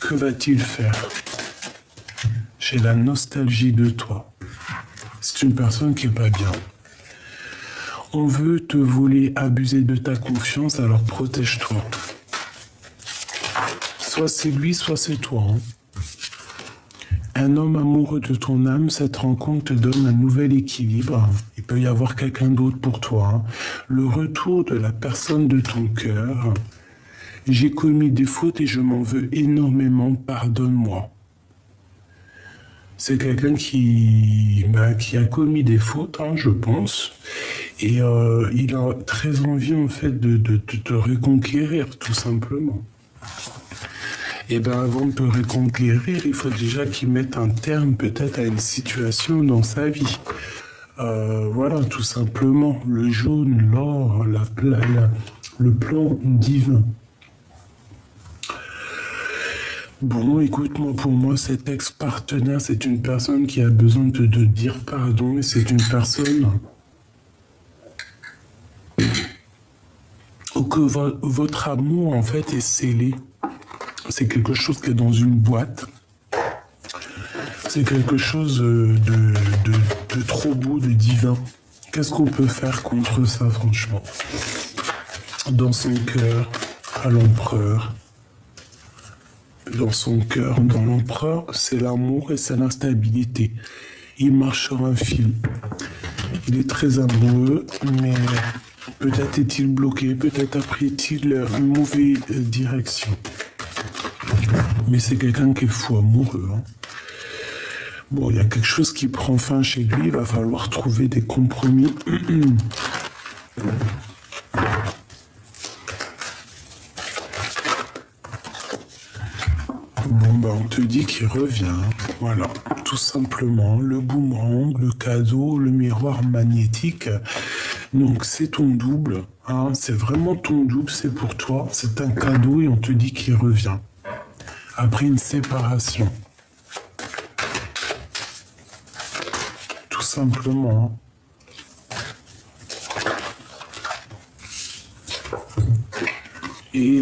Que va-t-il faire? J'ai la nostalgie de toi. C'est une personne qui est pas bien. On veut te voler, abuser de ta confiance, alors protège-toi. Soit c'est lui, soit c'est toi, hein. Un homme amoureux de ton âme, cette rencontre te donne un nouvel équilibre. Il peut y avoir quelqu'un d'autre pour toi, hein. Le retour de la personne de ton cœur. J'ai commis des fautes et je m'en veux énormément, pardonne-moi. C'est quelqu'un qui a commis des fautes, hein, je pense, et il a très envie en fait de te reconquérir, tout simplement. Et bien avant de te reconquérir, il faut déjà qu'il mette un terme peut-être à une situation dans sa vie. Voilà, tout simplement, le jaune, l'or, le plan divin. Bon, écoute-moi, pour moi, cet ex-partenaire, c'est une personne qui a besoin de te dire pardon et c'est une personne que votre amour, en fait, est scellé. C'est quelque chose qui est dans une boîte. C'est quelque chose de trop beau, de divin. Qu'est-ce qu'on peut faire contre ça, franchement? Dans son cœur, à l'empereur. Dans son cœur, dans l'empereur, c'est l'amour et c'est l'instabilité. Il marche sur un fil. Il est très amoureux, mais peut-être est-il bloqué, peut-être a pris-il une mauvaise direction. Mais c'est quelqu'un qui est fou amoureux. Hein. Bon, il y a quelque chose qui prend fin chez lui, il va falloir trouver des compromis. Bon, bah, on te dit qu'il revient. Voilà, tout simplement. Le boomerang, le cadeau, le miroir magnétique. Donc, c'est ton double. Hein, c'est vraiment ton double, c'est pour toi. C'est un cadeau et on te dit qu'il revient. Après une séparation. Tout simplement. Et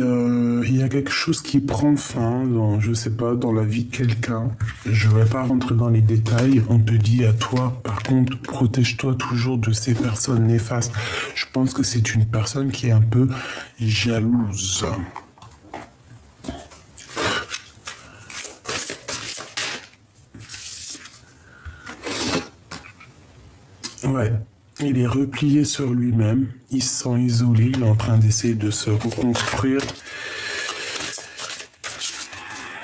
il y a quelque chose qui prend fin dans, je sais pas, dans la vie de quelqu'un. Je vais pas rentrer dans les détails. On te dit à toi, par contre, protège-toi toujours de ces personnes néfastes. Je pense que c'est une personne qui est un peu jalouse. Ouais. Il est replié sur lui-même, il se sent isolé, il est en train d'essayer de se reconstruire.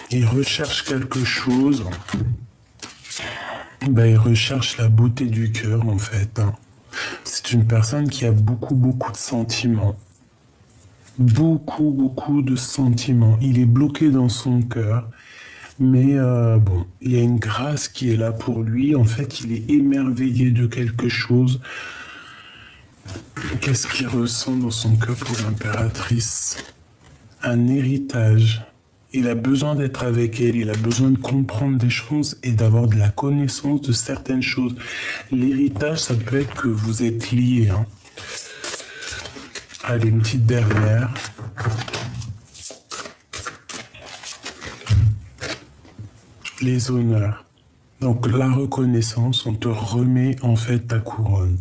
Il recherche quelque chose. Ben, il recherche la beauté du cœur, en fait. Hein. C'est une personne qui a beaucoup de sentiments. Beaucoup de sentiments. Il est bloqué dans son cœur. Mais bon, il y a une grâce qui est là pour lui. En fait, il est émerveillé de quelque chose. Qu'est-ce qu'il ressent dans son cœur pour l'impératrice? Un héritage. Il a besoin d'être avec elle, il a besoin de comprendre des choses et d'avoir de la connaissance de certaines choses. L'héritage, ça peut être que vous êtes liés. Hein. Allez, une petite dernière. Les honneurs. Donc la reconnaissance, on te remet en fait ta couronne.